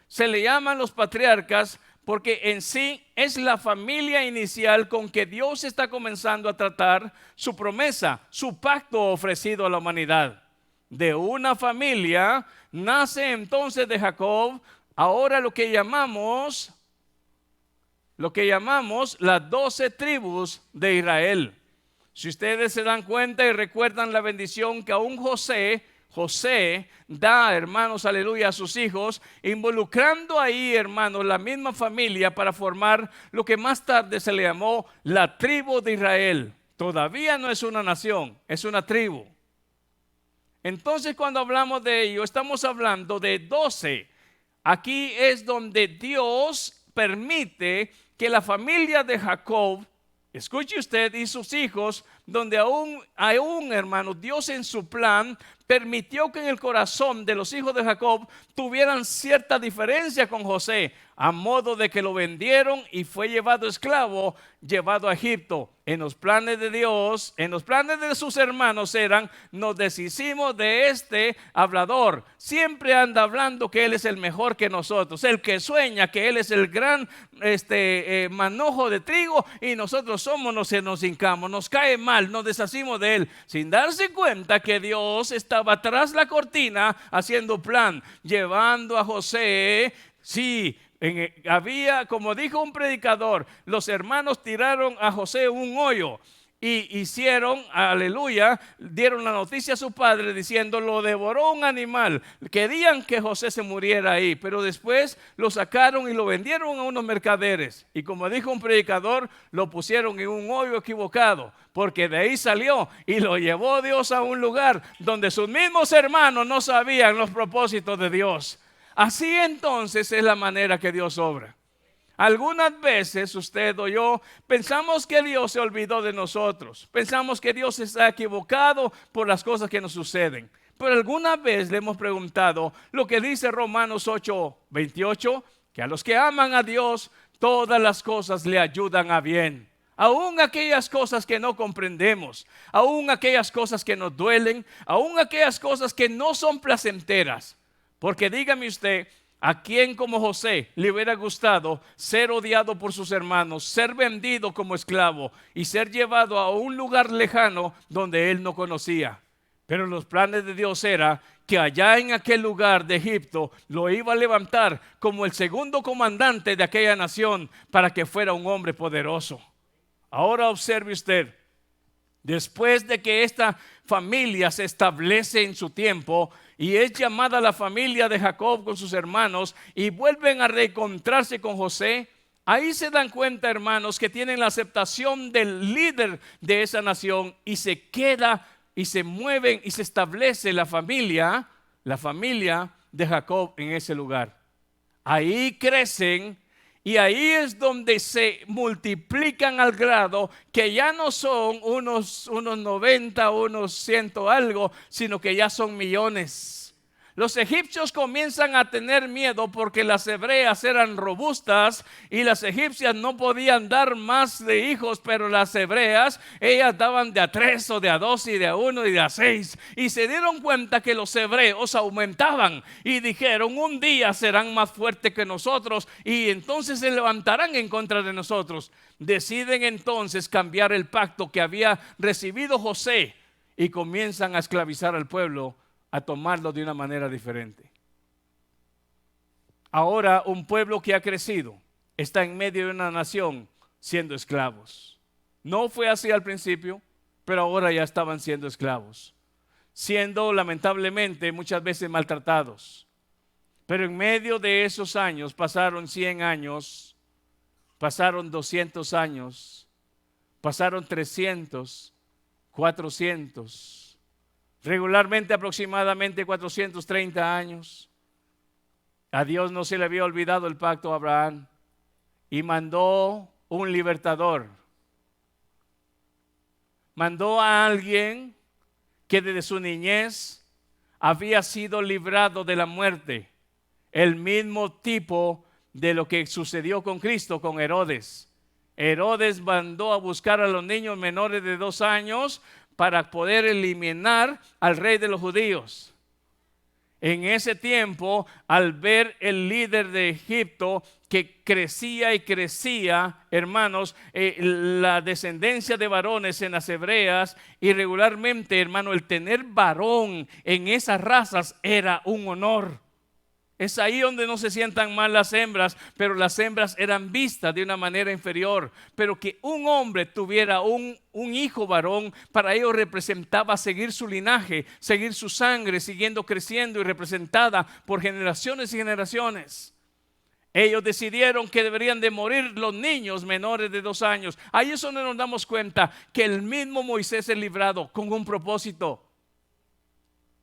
Se le llaman los patriarcas porque en sí es la familia inicial con que Dios está comenzando a tratar su promesa, su pacto ofrecido a la humanidad. De una familia nace entonces de Jacob ahora lo que llamamos las 12 tribus de Israel. Si ustedes se dan cuenta y recuerdan la bendición que aún José da, hermanos, aleluya, a sus hijos, involucrando ahí, hermanos, la misma familia para formar lo que más tarde se le llamó la tribu de Israel. Todavía no es una nación, es una tribu. Entonces, cuando hablamos de ello, estamos hablando de 12. Aquí es donde Dios permite que la familia de Jacob, escuche usted, y sus hijos, donde aún, hermano, Dios en su plan permitió que en el corazón de los hijos de Jacob tuvieran cierta diferencia con José, a modo de que lo vendieron y fue llevado esclavo, llevado a Egipto. En los planes de Dios, en los planes de sus hermanos eran: nos deshicimos de este hablador, siempre anda hablando que él es el mejor que nosotros, el que sueña que él es el gran manojo de trigo, y nosotros nos hincamos, nos cae mal, nos deshacimos de él, sin darse cuenta que Dios estaba tras la cortina haciendo plan, llevando a José. Sí, había, como dijo un predicador, los hermanos tiraron a José un hoyo y hicieron, aleluya, dieron la noticia a su padre diciendo: lo devoró un animal. Querían que José se muriera ahí, pero después lo sacaron y lo vendieron a unos mercaderes. Y como dijo un predicador, lo pusieron en un hoyo equivocado, porque de ahí salió y lo llevó Dios a un lugar donde sus mismos hermanos no sabían los propósitos de Dios. Así entonces es la manera que Dios obra. Algunas veces usted o yo pensamos que Dios se olvidó de nosotros. Pensamos que Dios está equivocado por las cosas que nos suceden. Pero alguna vez le hemos preguntado lo que dice Romanos 8:28, que a los que aman a Dios todas las cosas le ayudan a bien. Aún aquellas cosas que no comprendemos, aún aquellas cosas que nos duelen, aún aquellas cosas que no son placenteras. Porque dígame usted, ¿a quién como José le hubiera gustado ser odiado por sus hermanos, ser vendido como esclavo y ser llevado a un lugar lejano donde él no conocía? Pero los planes de Dios era que allá en aquel lugar de Egipto lo iba a levantar como el segundo comandante de aquella nación para que fuera un hombre poderoso. Ahora observe usted, después de que esta familia se establece en su tiempo y es llamada la familia de Jacob con sus hermanos y vuelven a reencontrarse con José, ahí se dan cuenta, hermanos, que tienen la aceptación del líder de esa nación y se queda y se mueven y se establece la familia de Jacob en ese lugar. Ahí crecen. Y ahí es donde se multiplican al grado que ya no son unos 90, unos 100 algo, sino que ya son millones. Los egipcios comienzan a tener miedo porque las hebreas eran robustas y las egipcias no podían dar más de hijos, pero las hebreas, ellas daban de a 3 o de a 2 y de a 1 y de a 6. Y se dieron cuenta que los hebreos aumentaban y dijeron: un día serán más fuertes que nosotros y entonces se levantarán en contra de nosotros. Deciden entonces cambiar el pacto que había recibido José y comienzan a esclavizar al pueblo, a tomarlo de una manera diferente. Ahora un pueblo que ha crecido está en medio de una nación siendo esclavos. No fue así al principio, pero ahora ya estaban siendo esclavos, siendo lamentablemente muchas veces maltratados. Pero en medio de esos años pasaron 100 años, pasaron 200 años, pasaron 300, 400, regularmente aproximadamente 430 años. A Dios no se le había olvidado el pacto a Abraham y mandó un libertador. Mandó a alguien que desde su niñez había sido librado de la muerte. El mismo tipo de lo que sucedió con Cristo, con Herodes. Herodes mandó a buscar a los niños menores de 2 años para poder eliminar al rey de los judíos. En ese tiempo, al ver el líder de Egipto que crecía y crecía, hermanos, la descendencia de varones en las hebreas, y regularmente, hermano, el tener varón en esas razas era un honor. Es ahí donde no se sientan mal las hembras, pero las hembras eran vistas de una manera inferior. Pero que un hombre tuviera un hijo varón, para ellos representaba seguir su linaje, seguir su sangre, siguiendo creciendo y representada por generaciones y generaciones. Ellos decidieron que deberían de morir los niños menores de 2 años. Ahí es donde nos damos cuenta que el mismo Moisés es librado con un propósito.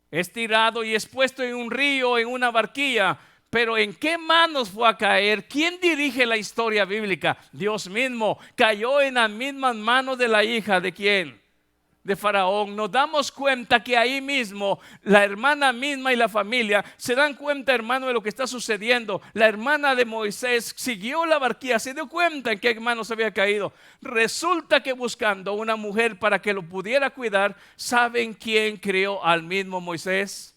Es tirado y es puesto en un río, en una barquilla. Pero ¿en qué manos fue a caer? ¿Quién dirige la historia bíblica? Dios mismo. Cayó en las mismas manos de la hija ¿de quién? De Faraón. Nos damos cuenta que ahí mismo la hermana misma y la familia se dan cuenta, hermano, de lo que está sucediendo. La hermana de Moisés siguió la barquilla, se dio cuenta en qué manos había caído. Resulta que buscando una mujer para que lo pudiera cuidar, ¿saben quién crió al mismo Moisés?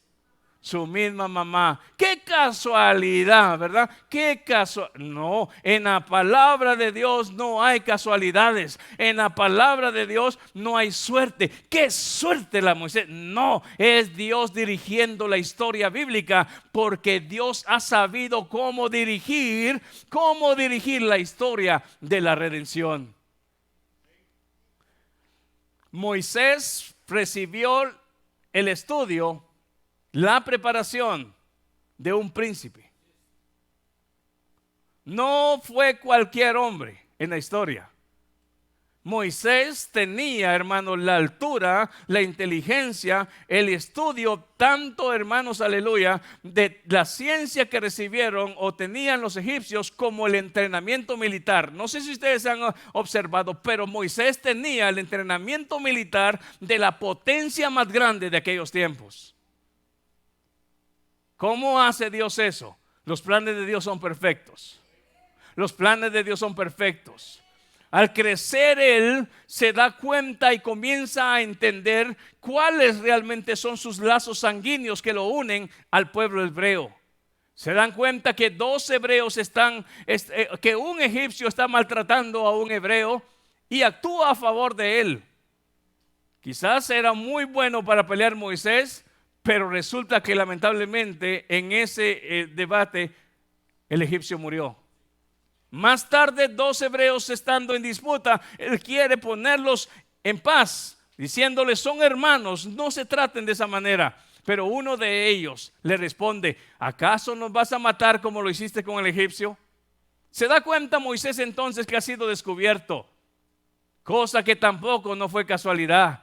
Su misma mamá. Qué casualidad, ¿verdad? Qué casualidad. No, en la palabra de Dios no hay casualidades. En la palabra de Dios no hay suerte. ¿Qué suerte la Moisés? No, es Dios dirigiendo la historia bíblica, porque Dios ha sabido cómo dirigir la historia de la redención. Moisés recibió el estudio, la preparación de un príncipe. No fue cualquier hombre en la historia. Moisés tenía, hermanos, la altura, la inteligencia, el estudio, tanto, hermanos, aleluya, de la ciencia que recibieron o tenían los egipcios, como el entrenamiento militar. No sé si ustedes han observado, pero Moisés tenía el entrenamiento militar de la potencia más grande de aquellos tiempos. ¿Cómo hace Dios eso? Los planes de Dios son perfectos. Los planes de Dios son perfectos. Al crecer él se da cuenta y comienza a entender cuáles realmente son sus lazos sanguíneos que lo unen al pueblo hebreo. Se dan cuenta que 2 hebreos que un egipcio está maltratando a un hebreo y actúa a favor de él. Quizás era muy bueno para pelear Moisés, pero resulta que lamentablemente en ese debate el egipcio murió. Más tarde 2 hebreos estando en disputa, él quiere ponerlos en paz, diciéndoles son hermanos, no se traten de esa manera. Pero uno de ellos le responde, ¿acaso nos vas a matar como lo hiciste con el egipcio? Se da cuenta Moisés entonces que ha sido descubierto, cosa que tampoco no fue casualidad.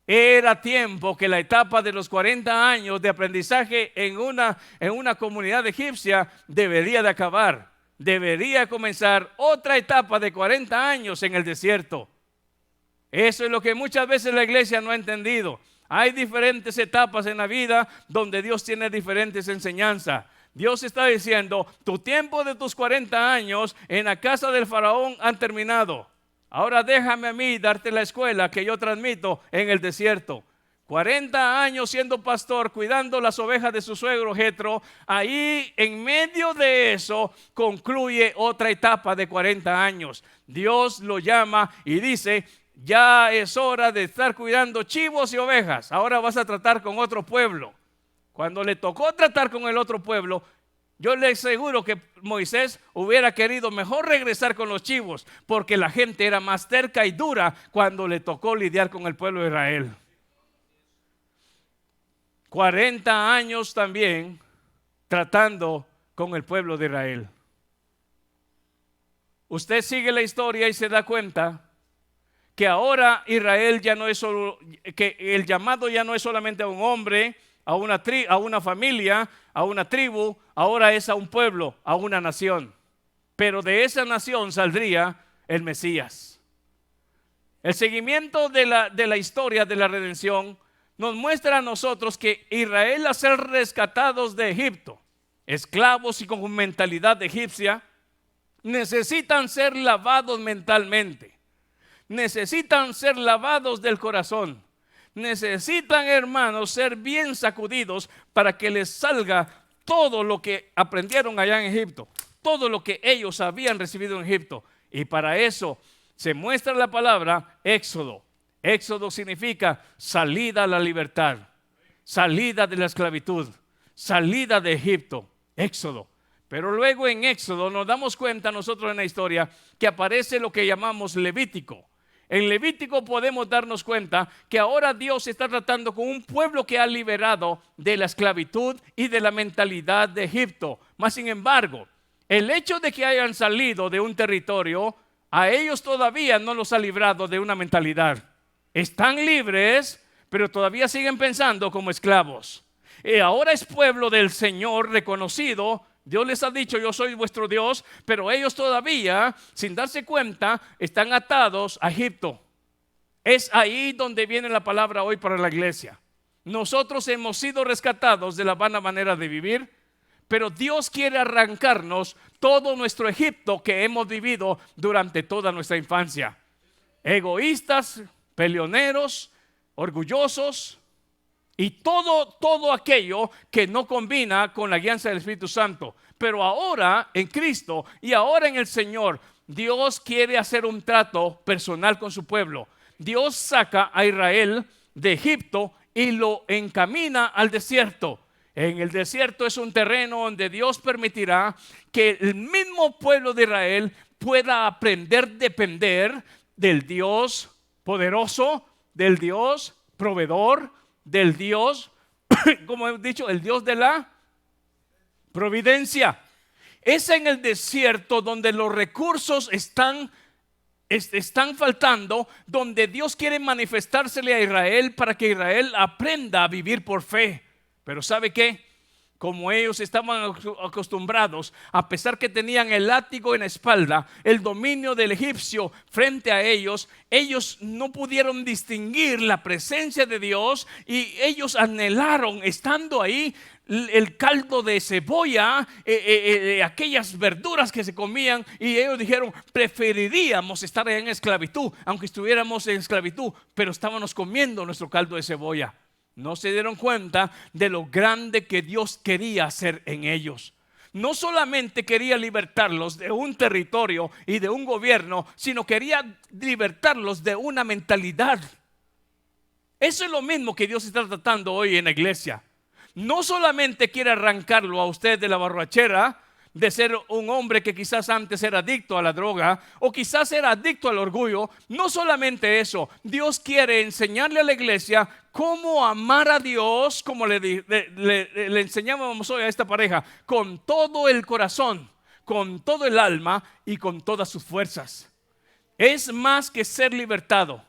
Era tiempo que la etapa de los 40 años de aprendizaje en una comunidad egipcia debería de acabar. Debería comenzar otra etapa de 40 años en el desierto. Eso es lo que muchas veces la iglesia no ha entendido. Hay diferentes etapas en la vida donde Dios tiene diferentes enseñanzas. Dios está diciendo, tu tiempo de tus 40 años en la casa del faraón han terminado. Ahora déjame a mí darte la escuela que yo transmito en el desierto. 40 años siendo pastor, cuidando las ovejas de su suegro Jetro. Ahí en medio de eso concluye otra etapa de 40 años. Dios lo llama y dice, ya es hora de estar cuidando chivos y ovejas. Ahora vas a tratar con otro pueblo. Cuando le tocó tratar con el otro pueblo, yo le aseguro que Moisés hubiera querido mejor regresar con los chivos, porque la gente era más terca y dura cuando le tocó lidiar con el pueblo de Israel. 40 años también tratando con el pueblo de Israel. Usted sigue la historia y se da cuenta que ahora Israel ya no es solo, que el llamado ya no es solamente a un hombre, a una familia, a una tribu, ahora es a un pueblo, a una nación. Pero de esa nación saldría el Mesías. El seguimiento de la historia de la redención nos muestra a nosotros que Israel, al ser rescatados de Egipto, esclavos y con mentalidad egipcia, necesitan ser lavados mentalmente. Necesitan ser lavados del corazón. Necesitan, hermanos, ser bien sacudidos para que les salga todo lo que aprendieron allá en Egipto, todo lo que ellos habían recibido en Egipto. Y para eso se muestra la palabra Éxodo. Éxodo significa salida a la libertad, salida de la esclavitud, salida de Egipto. Éxodo. Pero luego en Éxodo nos damos cuenta nosotros en la historia que aparece lo que llamamos Levítico. En Levítico podemos darnos cuenta que ahora Dios está tratando con un pueblo que ha liberado de la esclavitud y de la mentalidad de Egipto. Mas sin embargo, el hecho de que hayan salido de un territorio, a ellos todavía no los ha librado de una mentalidad. Están libres, pero todavía siguen pensando como esclavos. Y ahora es pueblo del Señor reconocido. Dios les ha dicho, yo soy vuestro Dios, pero ellos todavía, sin darse cuenta, están atados a Egipto. Es ahí donde viene la palabra hoy para la iglesia. Nosotros hemos sido rescatados de la vana manera de vivir, pero Dios quiere arrancarnos todo nuestro Egipto que hemos vivido durante toda nuestra infancia. Egoístas, peleoneros, orgullosos, y todo aquello que no combina con la guianza del Espíritu Santo. Pero ahora en Cristo y ahora en el Señor, Dios quiere hacer un trato personal con su pueblo. Dios saca a Israel de Egipto y lo encamina al desierto. En el desierto es un terreno donde Dios permitirá que el mismo pueblo de Israel pueda aprender a depender del Dios poderoso, del Dios proveedor, del Dios, como he dicho, el Dios de la providencia. Es en el desierto donde los recursos están faltando, donde Dios quiere manifestársele a Israel para que Israel aprenda a vivir por fe. Pero ¿sabe qué? Como ellos estaban acostumbrados, a pesar que tenían el látigo en la espalda, el dominio del egipcio frente a ellos, ellos no pudieron distinguir la presencia de Dios y ellos anhelaron, estando ahí, el caldo de cebolla, aquellas verduras que se comían, y ellos dijeron, preferiríamos estar en esclavitud, aunque estuviéramos en esclavitud, pero estábamos comiendo nuestro caldo de cebolla. No se dieron cuenta de lo grande que Dios quería hacer en ellos. No solamente quería libertarlos de un territorio y de un gobierno, sino quería libertarlos de una mentalidad. Eso es lo mismo que Dios está tratando hoy en la iglesia. No solamente quiere arrancarlo a usted de la borrachera, de ser un hombre que quizás antes era adicto a la droga o quizás era adicto al orgullo. No solamente eso, Dios quiere enseñarle a la iglesia cómo amar a Dios, como le enseñábamos hoy a esta pareja, con todo el corazón, con todo el alma y con todas sus fuerzas. Es más que ser libertado.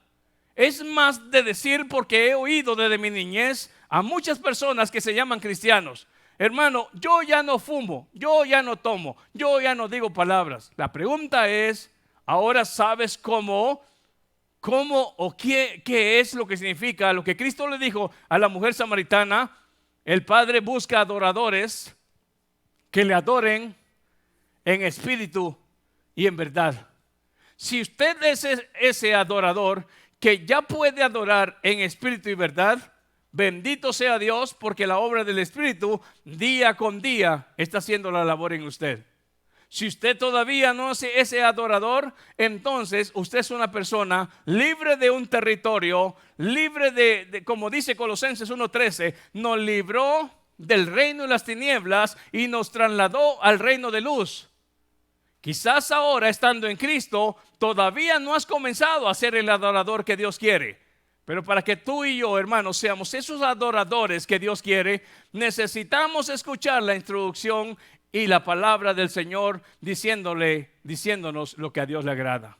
Es más de decir, porque he oído desde mi niñez a muchas personas que se llaman cristianos: hermano, yo ya no fumo, yo ya no tomo, yo ya no digo palabras. La pregunta es, ¿ahora sabes cómo o qué es lo que significa lo que Cristo le dijo a la mujer samaritana? El Padre busca adoradores que le adoren en espíritu y en verdad. Si usted es ese adorador que ya puede adorar en espíritu y verdad, bendito sea Dios, porque la obra del Espíritu día con día está haciendo la labor en usted. Si usted todavía no es ese adorador, entonces usted es una persona libre de un territorio, libre de como dice Colosenses 1:13, nos libró del reino de las tinieblas y nos trasladó al reino de luz. Quizás ahora, estando en Cristo, todavía no has comenzado a ser el adorador que Dios quiere. Pero para que tú y yo, hermanos, seamos esos adoradores que Dios quiere, necesitamos escuchar la instrucción y la palabra del Señor diciéndonos lo que a Dios le agrada.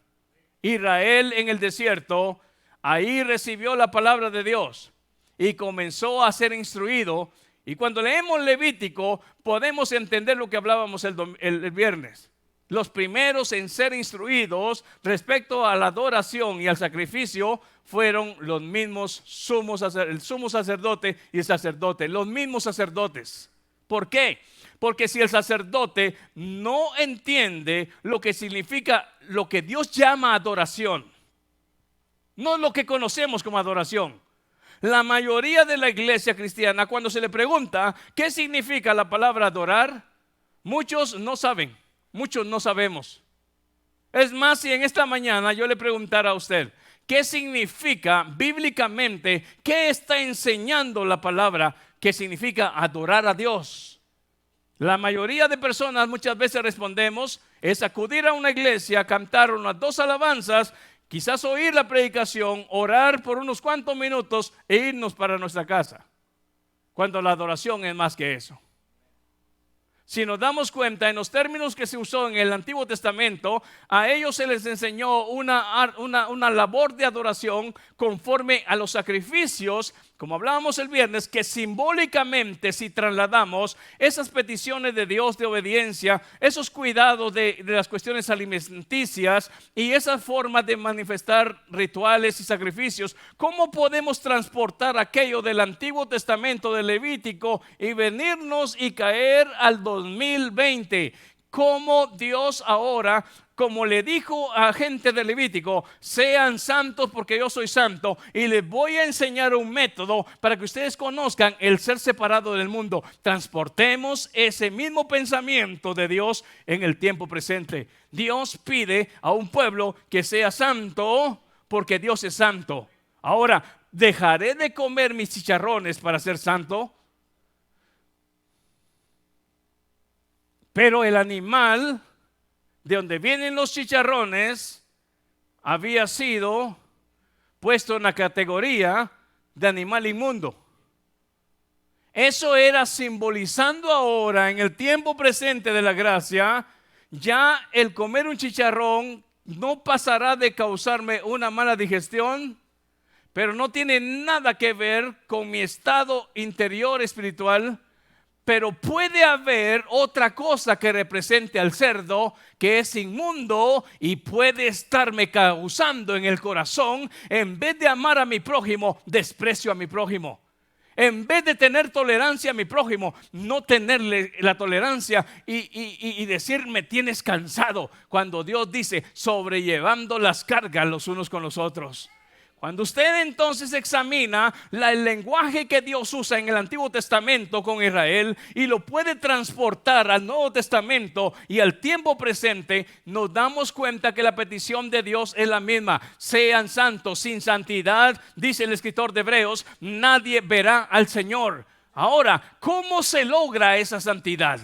Israel en el desierto, ahí recibió la palabra de Dios y comenzó a ser instruido. Y cuando leemos Levítico, podemos entender lo que hablábamos el viernes. Los primeros en ser instruidos respecto a la adoración y al sacrificio fueron los mismos el sumo sacerdote y el sacerdote, los mismos sacerdotes. ¿Por qué? Porque si el sacerdote no entiende lo que significa lo que Dios llama adoración, no lo que conocemos como adoración. La mayoría de la iglesia cristiana, cuando se le pregunta qué significa la palabra adorar, muchos no saben. Muchos no sabemos. Es más, si en esta mañana yo le preguntara a usted, ¿qué significa bíblicamente? ¿Qué está enseñando la palabra que significa adorar a Dios? La mayoría de personas muchas veces respondemos, es acudir a una iglesia, cantar unas 2 alabanzas, quizás oír la predicación, orar por unos cuantos minutos e irnos para nuestra casa. Cuando la adoración es más que eso. Si nos damos cuenta, en los términos que se usó en el Antiguo Testamento, a ellos se les enseñó una labor de adoración conforme a los sacrificios, como hablábamos el viernes, que simbólicamente, si trasladamos esas peticiones de Dios de obediencia, esos cuidados de las cuestiones alimenticias y esas formas de manifestar rituales y sacrificios, ¿cómo podemos transportar aquello del Antiguo Testamento, del Levítico, y venirnos y caer al 2020? Como Dios ahora, como le dijo a gente de Levítico, sean santos porque yo soy santo, y les voy a enseñar un método para que ustedes conozcan el ser separado del mundo. Transportemos ese mismo pensamiento de Dios en el tiempo presente. Dios pide a un pueblo que sea santo porque Dios es santo. Ahora, ¿dejaré de comer mis chicharrones para ser santo? Pero el animal de donde vienen los chicharrones había sido puesto en la categoría de animal inmundo. Eso era simbolizando ahora en el tiempo presente de la gracia, ya el comer un chicharrón no pasará de causarme una mala digestión, pero no tiene nada que ver con mi estado interior espiritual. Pero puede haber otra cosa que represente al cerdo que es inmundo y puede estarme causando en el corazón, en vez de amar a mi prójimo, desprecio a mi prójimo. En vez de tener tolerancia a mi prójimo, no tenerle la tolerancia y decirme tienes cansado, cuando Dios dice sobrellevando las cargas los unos con los otros. Cuando usted entonces examina el lenguaje que Dios usa en el Antiguo Testamento con Israel y lo puede transportar al Nuevo Testamento y al tiempo presente, nos damos cuenta que la petición de Dios es la misma. Sean santos. Sin santidad, dice el escritor de Hebreos, nadie verá al Señor. Ahora, ¿cómo se logra esa santidad?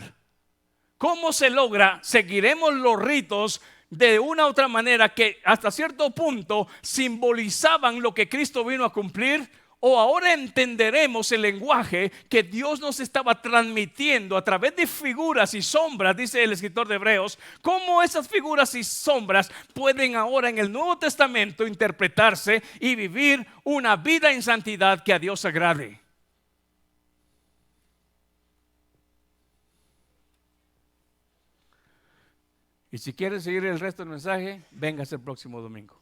¿Cómo se logra? Seguiremos los ritos de una u otra manera que hasta cierto punto simbolizaban lo que Cristo vino a cumplir, o ahora entenderemos el lenguaje que Dios nos estaba transmitiendo a través de figuras y sombras, dice el escritor de Hebreos, cómo esas figuras y sombras pueden ahora en el Nuevo Testamento interpretarse y vivir una vida en santidad que a Dios agrade. Y si quieres seguir el resto del mensaje, véngase el próximo domingo.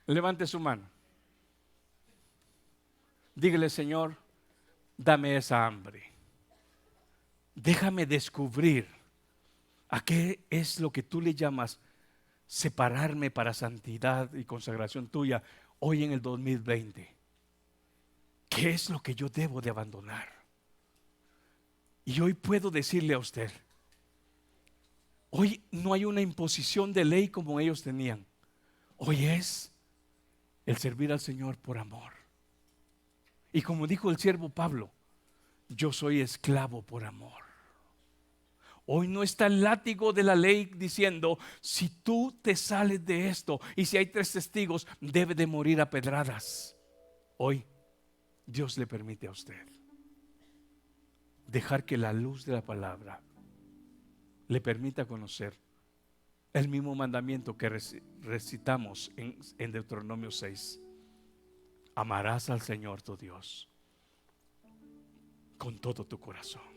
Levante su mano. Dígale, Señor, dame esa hambre. Déjame descubrir a qué es lo que tú le llamas separarme para santidad y consagración tuya hoy en el 2020. ¿Qué es lo que yo debo de abandonar? Y hoy puedo decirle a usted, hoy no hay una imposición de ley como ellos tenían. Hoy es el servir al Señor por amor. Y como dijo el siervo Pablo, yo soy esclavo por amor. Hoy no está el látigo de la ley diciendo, si tú te sales de esto y si hay 3 testigos, debe de morir a pedradas. Hoy Dios le permite a usted dejar que la luz de la palabra le permita conocer el mismo mandamiento que recitamos en Deuteronomio 6. Amarás al Señor tu Dios con todo tu corazón.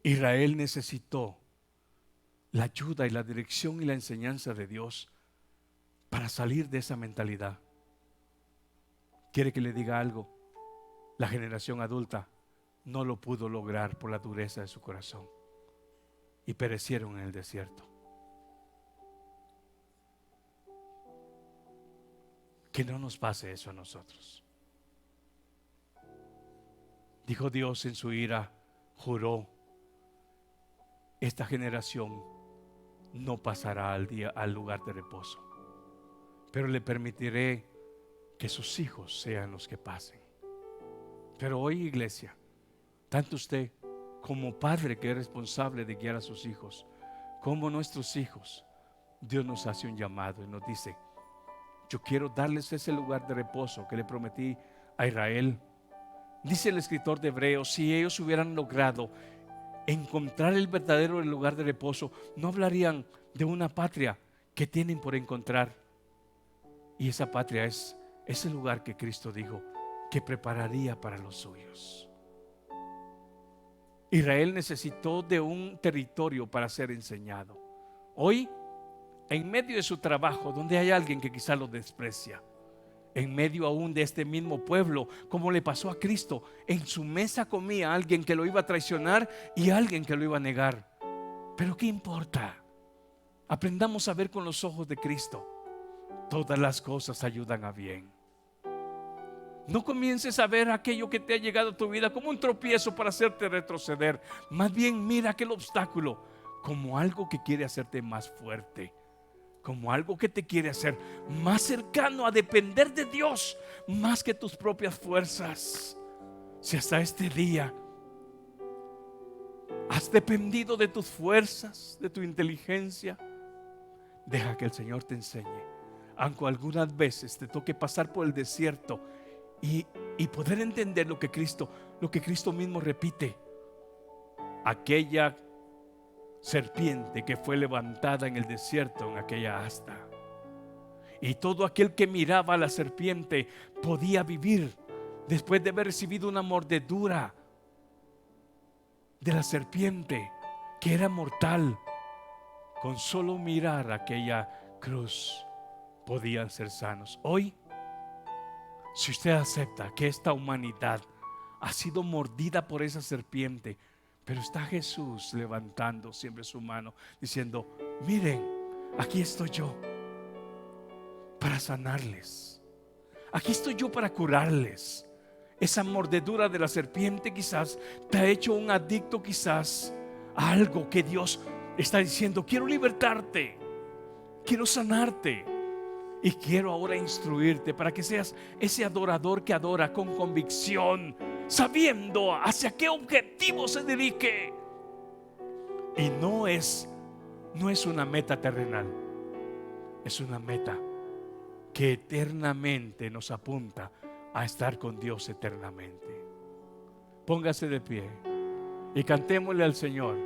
Israel necesitó la ayuda y la dirección y la enseñanza de Dios para salir de esa mentalidad. ¿Quiere que le diga algo? La generación adulta no lo pudo lograr por la dureza de su corazón y perecieron en el desierto. Que no nos pase eso a nosotros. Dijo Dios en su ira, juró: esta generación no pasará al lugar de reposo, pero le permitiré que sus hijos sean los que pasen. Pero hoy, iglesia, tanto usted como padre que es responsable de guiar a sus hijos, como nuestros hijos, Dios nos hace un llamado y nos dice: yo quiero darles ese lugar de reposo que le prometí a Israel. Dice el escritor de Hebreos, si ellos hubieran logrado encontrar el verdadero lugar de reposo, no hablarían de una patria que tienen por encontrar. Y esa patria es ese lugar que Cristo dijo que prepararía para los suyos. Israel necesitó de un territorio para ser enseñado. Hoy, en medio de su trabajo, donde hay alguien que quizá lo desprecia, en medio aún de este mismo pueblo, como le pasó a Cristo, en su mesa comía alguien que lo iba a traicionar y alguien que lo iba a negar. Pero ¿qué importa? Aprendamos a ver con los ojos de Cristo. Todas las cosas ayudan a bien. No comiences a ver aquello que te ha llegado a tu vida como un tropiezo para hacerte retroceder. Más bien mira aquel obstáculo como algo que quiere hacerte más fuerte, como algo que te quiere hacer más cercano a depender de Dios más que tus propias fuerzas. Si hasta este día has dependido de tus fuerzas, de tu inteligencia, deja que el Señor te enseñe. Aunque algunas veces te toque pasar por el desierto y poder entender lo que Cristo mismo repite. Aquella serpiente que fue levantada en el desierto, en aquella asta, y todo aquel que miraba a la serpiente podía vivir después de haber recibido una mordedura de la serpiente que era mortal. Con solo mirar aquella cruz podían ser sanos. Hoy, si usted acepta que esta humanidad ha sido mordida por esa serpiente, pero está Jesús levantando siempre su mano diciendo: miren, aquí estoy yo para sanarles, aquí estoy yo para curarles. Esa mordedura de la serpiente quizás te ha hecho un adicto quizás a algo que Dios está diciendo: quiero libertarte, quiero sanarte y quiero ahora instruirte para que seas ese adorador que adora con convicción, sabiendo hacia qué objetivo se dirige. Y no es una meta terrenal, es una meta que eternamente nos apunta a estar con Dios eternamente. Póngase de pie y cantémosle al Señor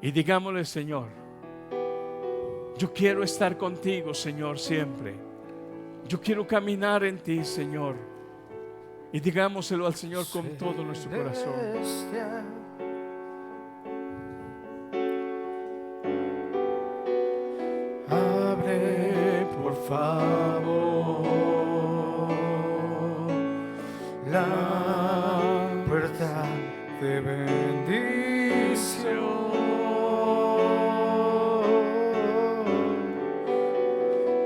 y digámosle: Señor, yo quiero estar contigo, Señor, siempre. Yo quiero caminar en ti, Señor. Y digámoselo al Señor con todo nuestro corazón. Abre, por favor, la puerta de bendición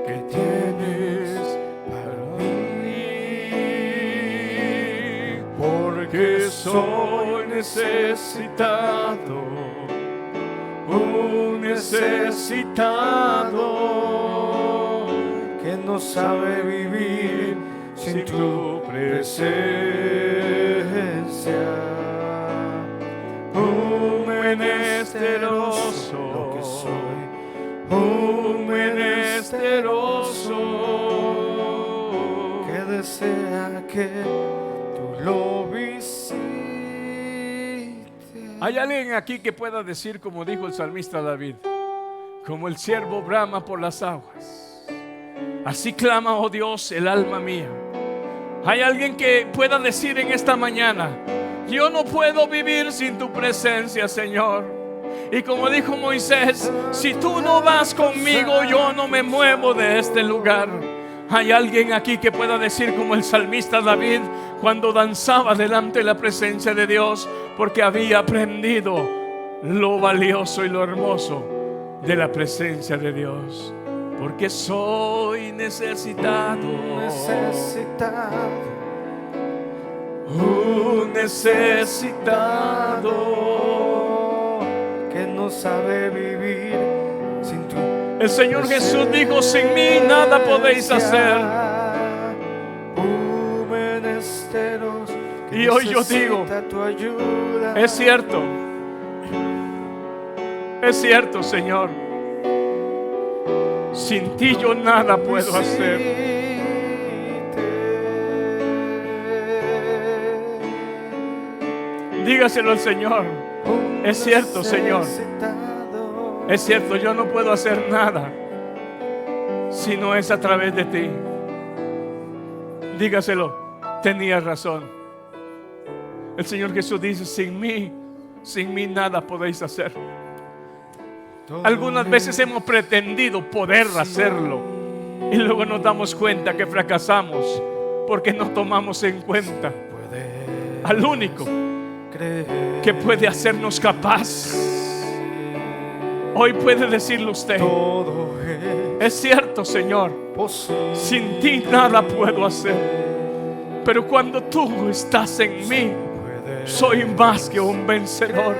que tienes para mí, porque soy necesitado, un necesitado que no sabe vivir sin tu presencia. menesteroso que desea que tú lo visites. ¿Hay alguien aquí que pueda decir, como dijo el salmista David, como el ciervo brama por las aguas, así clama, oh Dios, el alma mía? ¿Hay alguien que pueda decir en esta mañana, yo no puedo vivir sin tu presencia, Señor? Y como dijo Moisés, si tú no vas conmigo, yo no me muevo de este lugar. ¿Hay alguien aquí que pueda decir como el salmista David, cuando danzaba delante de la presencia de Dios, porque había aprendido lo valioso y lo hermoso de la presencia de Dios? Porque soy necesitado, un necesitado que no sabe vivir sin tu. El Señor Jesús dijo, sin mí nada podéis hacer. Y hoy yo digo, es cierto, Señor, sin ti yo nada puedo hacer. Dígaselo al Señor. Es cierto, Señor. Es cierto, yo no puedo hacer nada si no es a través de ti. Dígaselo, tenías razón. El Señor Jesús dice, sin mí nada podéis hacer. Algunas veces hemos pretendido poder hacerlo y luego nos damos cuenta que fracasamos porque no tomamos en cuenta al único que puede hacernos capaz. Hoy puede decirlo usted, es cierto, Señor, sin ti nada puedo hacer, pero cuando tú estás en mí, soy más que un vencedor.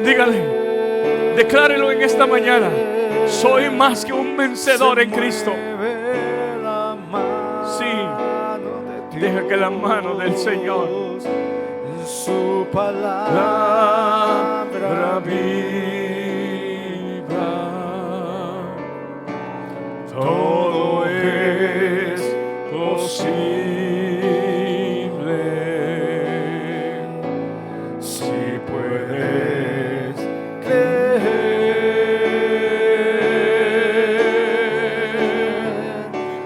Dígale, declárelo en esta mañana, soy más que un vencedor en Cristo. Sí, deja que la mano del Señor, su palabra todo es posible si puedes creer.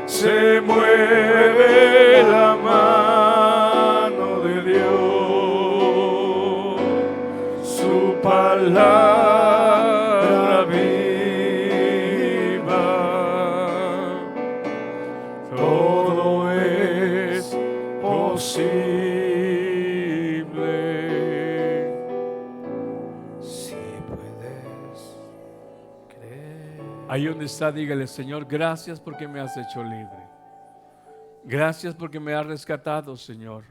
Se mueve la mano de Dios, su palabra ahí donde está, dígale, Señor, gracias porque me has hecho libre. Gracias porque me has rescatado, Señor.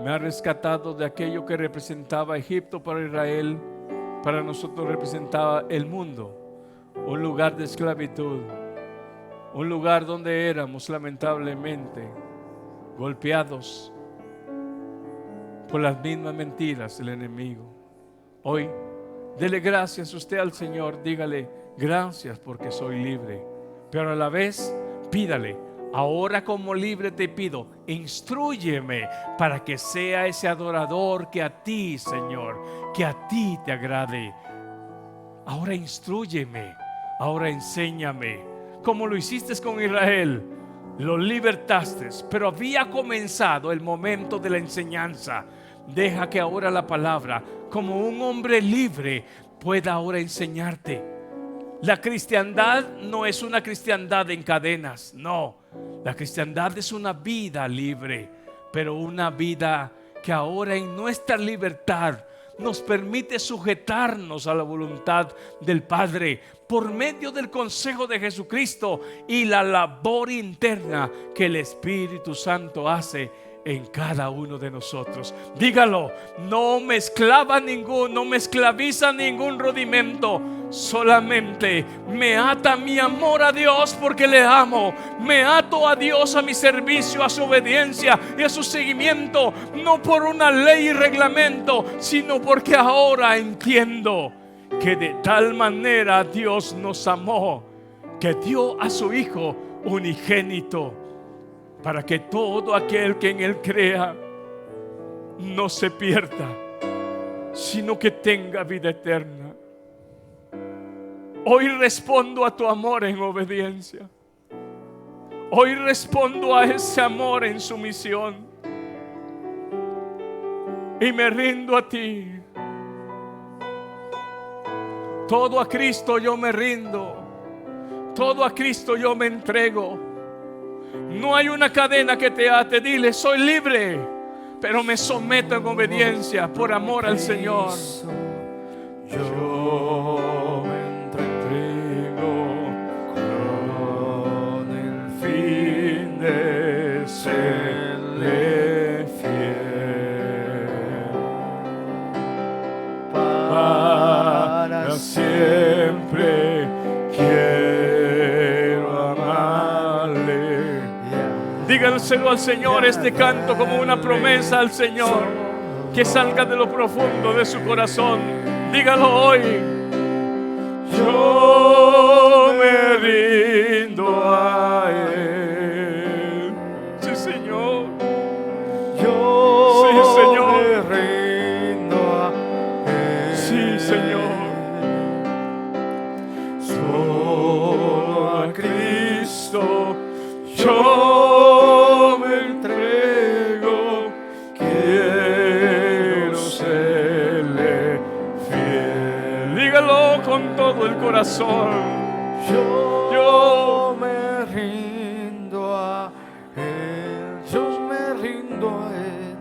Me has rescatado de aquello que representaba Egipto para Israel. Para nosotros representaba el mundo, un lugar de esclavitud, un lugar donde éramos lamentablemente golpeados por las mismas mentiras del enemigo. Hoy, dele gracias usted al Señor, dígale, gracias porque soy libre, pero a la vez pídale, ahora como libre te pido, instrúyeme para que sea ese adorador que a ti, Señor, que a ti te agrade. Ahora instrúyeme, ahora enséñame, como lo hiciste con Israel, lo libertaste, pero había comenzado el momento de la enseñanza. Deja que ahora la palabra, como un hombre libre, pueda ahora enseñarte. La cristiandad no es una cristiandad en cadenas, no. La cristiandad es una vida libre, pero una vida que ahora en nuestra libertad nos permite sujetarnos a la voluntad del Padre por medio del consejo de Jesucristo y la labor interna que el Espíritu Santo hace en cada uno de nosotros. Dígalo, no me esclaviza ningún rudimento, solamente me ata mi amor a Dios porque le amo. Me ato a Dios, a mi servicio, a su obediencia y a su seguimiento, no por una ley y reglamento, sino porque ahora entiendo que de tal manera Dios nos amó que dio a su Hijo unigénito, para que todo aquel que en Él crea no se pierda, sino que tenga vida eterna. Hoy respondo a tu amor en obediencia. Hoy respondo a ese amor en sumisión. Y me rindo a ti. Todo a Cristo yo me rindo. Todo a Cristo yo me entrego. No hay una cadena que te ate. Dile, soy libre, pero me someto en obediencia por amor al Señor. Yo me entrego con el fin de serle fiel. Para siempre quiero amarle. Díganselo al Señor este canto como una promesa al Señor, que salga de lo profundo de su corazón. Dígalo hoy. Yo me rindo a Él. Sí, Señor. Sí, Señor. Me rindo a Él. Sí, Señor. Solo a Cristo yo me entrego. Quiero serle fiel. Dígalo con todo el corazón. Yo me rindo a Él. Yo me rindo a Él.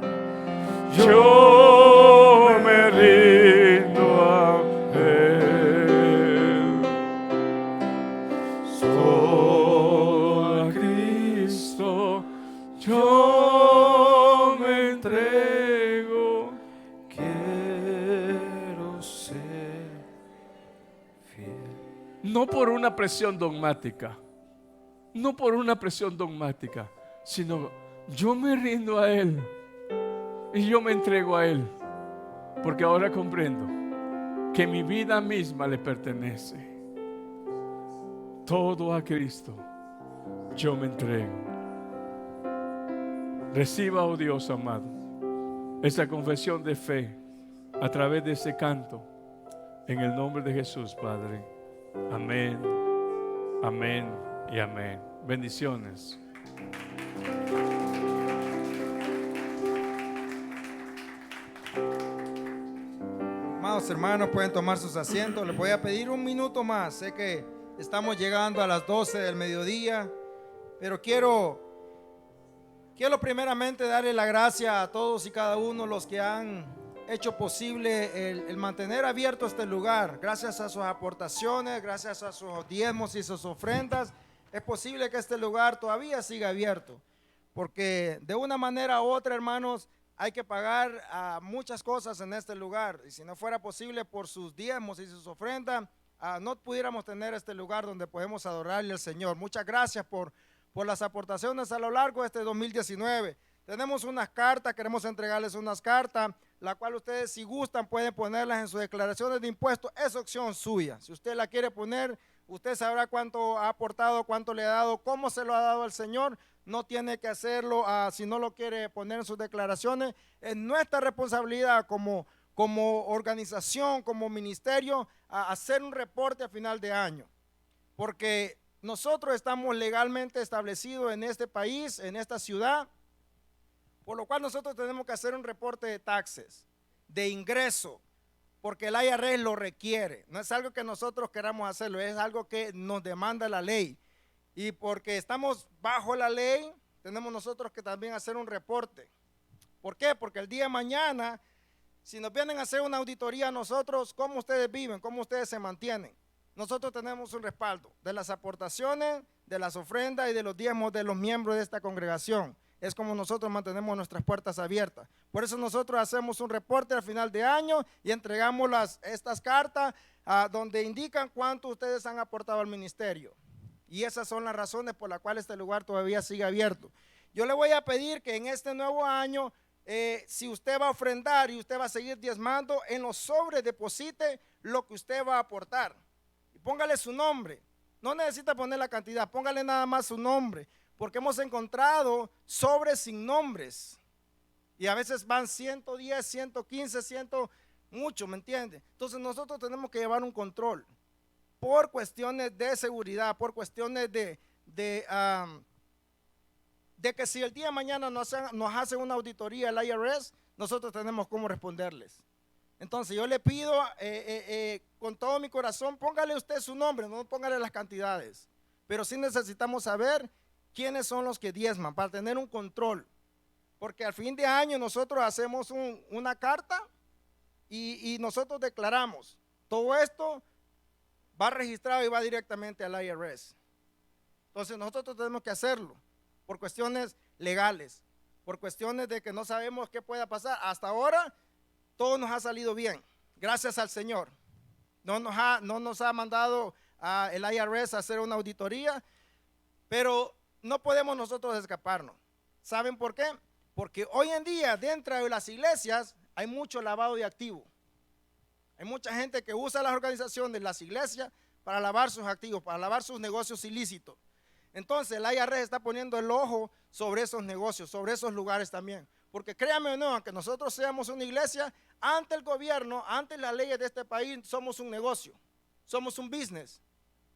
Yo me rindo a Él. Solo a Cristo yo me entrego. Quiero ser fiel. No por una presión dogmática, no por una presión dogmática, sino yo me rindo a Él y yo me entrego a Él, porque ahora comprendo que mi vida misma le pertenece. Todo a Cristo yo me entrego. Reciba, oh Dios amado, esa confesión de fe a través de ese canto, en el nombre de Jesús, Padre. Amén, amén y amén. Bendiciones. Amados hermanos, pueden tomar sus asientos. Les voy a pedir un minuto más. Sé que estamos llegando a las 12 del mediodía, pero quiero primeramente darle la gracia a todos y cada uno los que han hecho posible el mantener abierto este lugar. Gracias a sus aportaciones, gracias a sus diezmos y sus ofrendas, es posible que este lugar todavía siga abierto, porque de una manera u otra, hermanos, hay que pagar a muchas cosas en este lugar, y si no fuera posible por sus diezmos y sus ofrendas, no pudiéramos tener este lugar donde podemos adorarle al Señor. Muchas gracias por las aportaciones a lo largo de este 2019. Tenemos unas cartas, queremos entregarles unas cartas, la cual ustedes, si gustan, pueden ponerlas en sus declaraciones de impuestos. Es opción suya. Si usted la quiere poner, usted sabrá cuánto ha aportado, cuánto le ha dado, cómo se lo ha dado al Señor. No tiene que hacerlo si no lo quiere poner en sus declaraciones. Es nuestra responsabilidad como organización, como ministerio, hacer un reporte a final de año, porque nosotros estamos legalmente establecidos en este país, en esta ciudad, por lo cual nosotros tenemos que hacer un reporte de taxes, de ingreso, porque el IRS lo requiere. No es algo que nosotros queramos hacerlo, es algo que nos demanda la ley. Y porque estamos bajo la ley, tenemos nosotros que también hacer un reporte. ¿Por qué? Porque el día de mañana, si nos vienen a hacer una auditoría a nosotros, ¿cómo ustedes viven? ¿Cómo ustedes se mantienen? Nosotros tenemos un respaldo de las aportaciones, de las ofrendas y de los diezmos de los miembros de esta congregación. Es como nosotros mantenemos nuestras puertas abiertas. Por eso nosotros hacemos un reporte al final de año y entregamos estas cartas donde indican cuánto ustedes han aportado al ministerio. Y esas son las razones por las cuales este lugar todavía sigue abierto. Yo le voy a pedir que en este nuevo año, si usted va a ofrendar y usted va a seguir diezmando, en los sobres deposite lo que usted va a aportar. Y póngale su nombre. No necesita poner la cantidad, póngale nada más su nombre, porque hemos encontrado sobres sin nombres. Y a veces van 110, 115, 100, mucho, ¿me entiende? Entonces nosotros tenemos que llevar un control por cuestiones de seguridad, por cuestiones de que si el día de mañana nos hacen una auditoría el IRS, nosotros tenemos cómo responderles. Entonces yo le pido con todo mi corazón, póngale usted su nombre, no póngale las cantidades, pero sí necesitamos saber quiénes son los que diezman para tener un control, porque al fin de año nosotros hacemos una carta y nosotros declaramos, todo esto va registrado y va directamente al IRS. Entonces nosotros tenemos que hacerlo por cuestiones legales, por cuestiones de que no sabemos qué pueda pasar. Hasta ahora todo nos ha salido bien, gracias al Señor. No nos ha mandado el IRS a hacer una auditoría, pero no podemos nosotros escaparnos. ¿Saben por qué? Porque hoy en día dentro de las iglesias hay mucho lavado de activos. Hay mucha gente que usa las organizaciones, las iglesias, para lavar sus activos, para lavar sus negocios ilícitos. Entonces el IRS está poniendo el ojo sobre esos negocios, sobre esos lugares también. Porque créanme o no, aunque nosotros seamos una iglesia, ante el gobierno, ante las leyes de este país, somos un negocio, somos un business.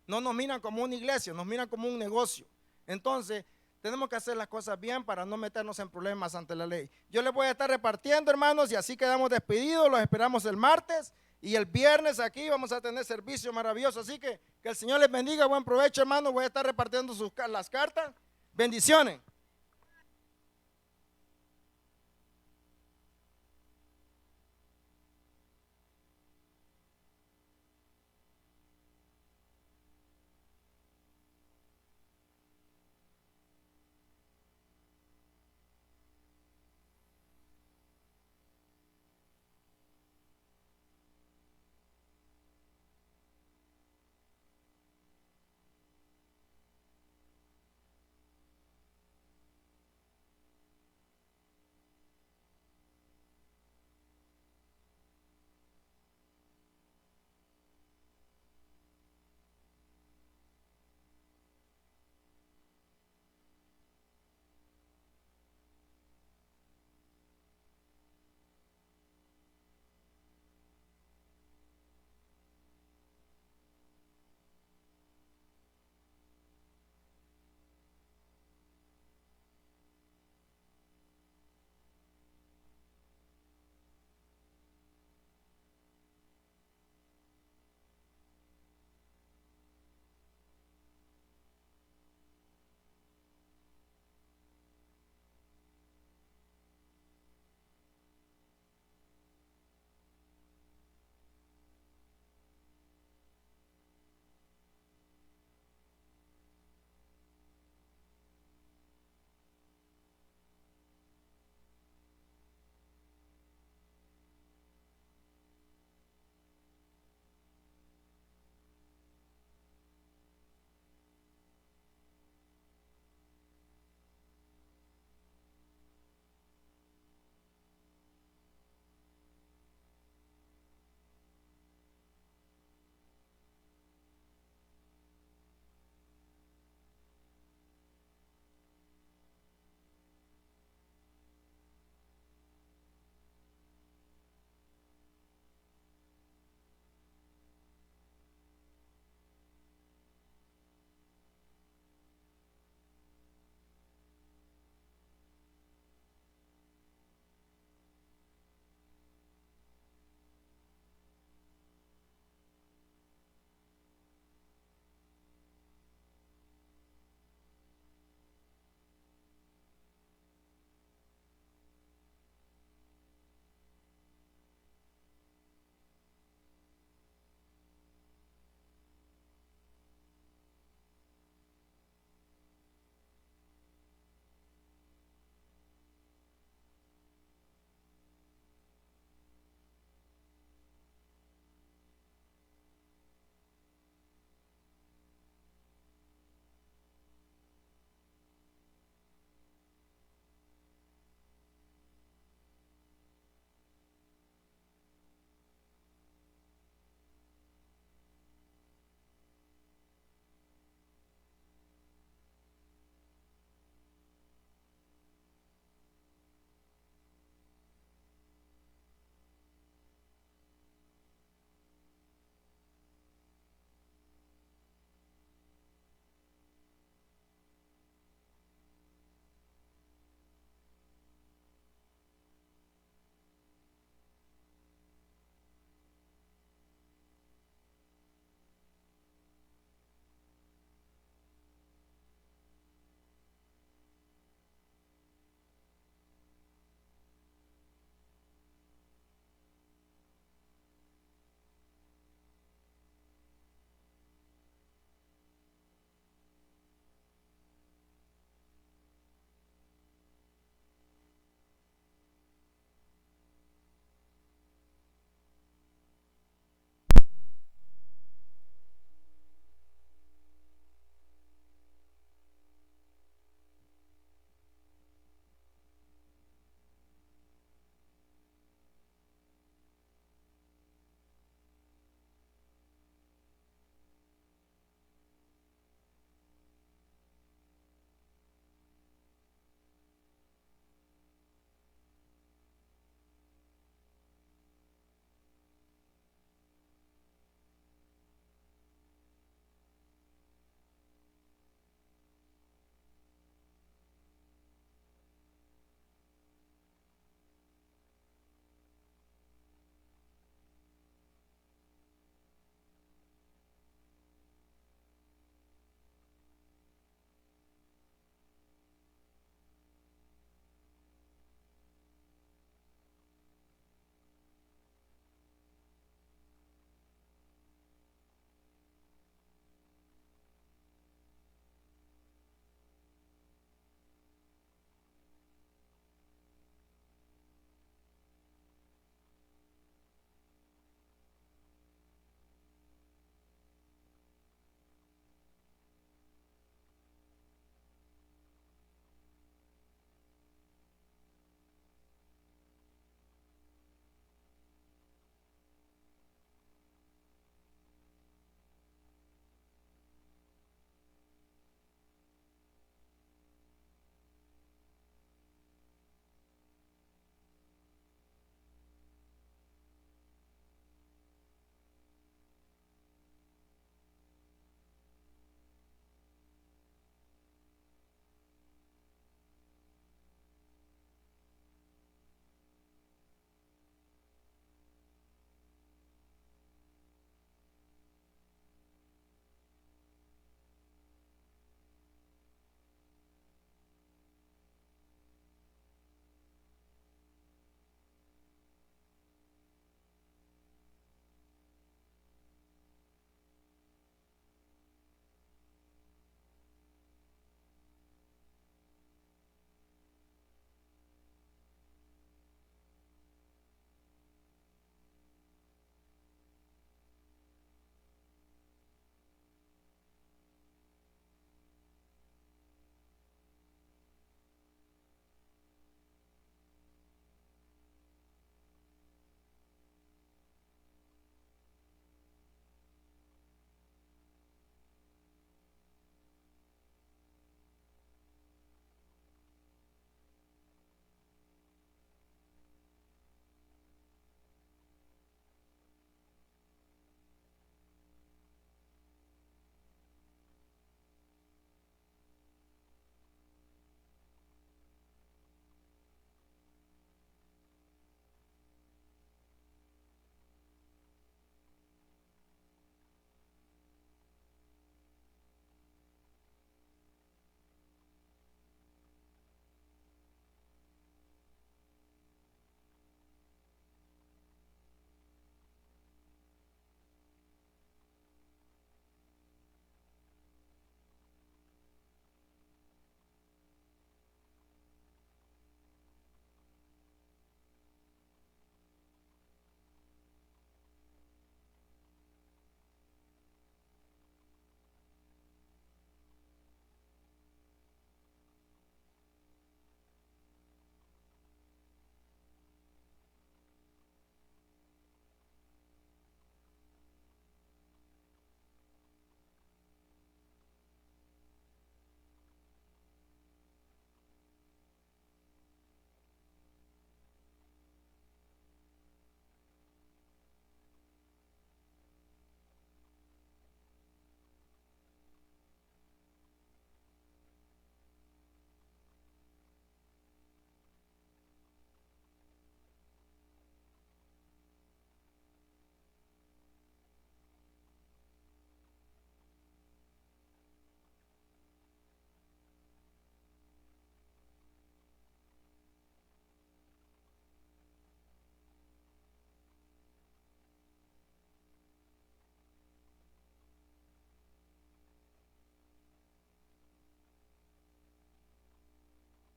No nos miran como una iglesia, nos miran como un negocio. Entonces, tenemos que hacer las cosas bien para no meternos en problemas ante la ley. Yo les voy a estar repartiendo, hermanos, y así quedamos despedidos. Los esperamos el martes y el viernes aquí vamos a tener servicio maravilloso. Así que el Señor les bendiga, buen provecho, hermanos. Voy a estar repartiendo las cartas. Bendiciones.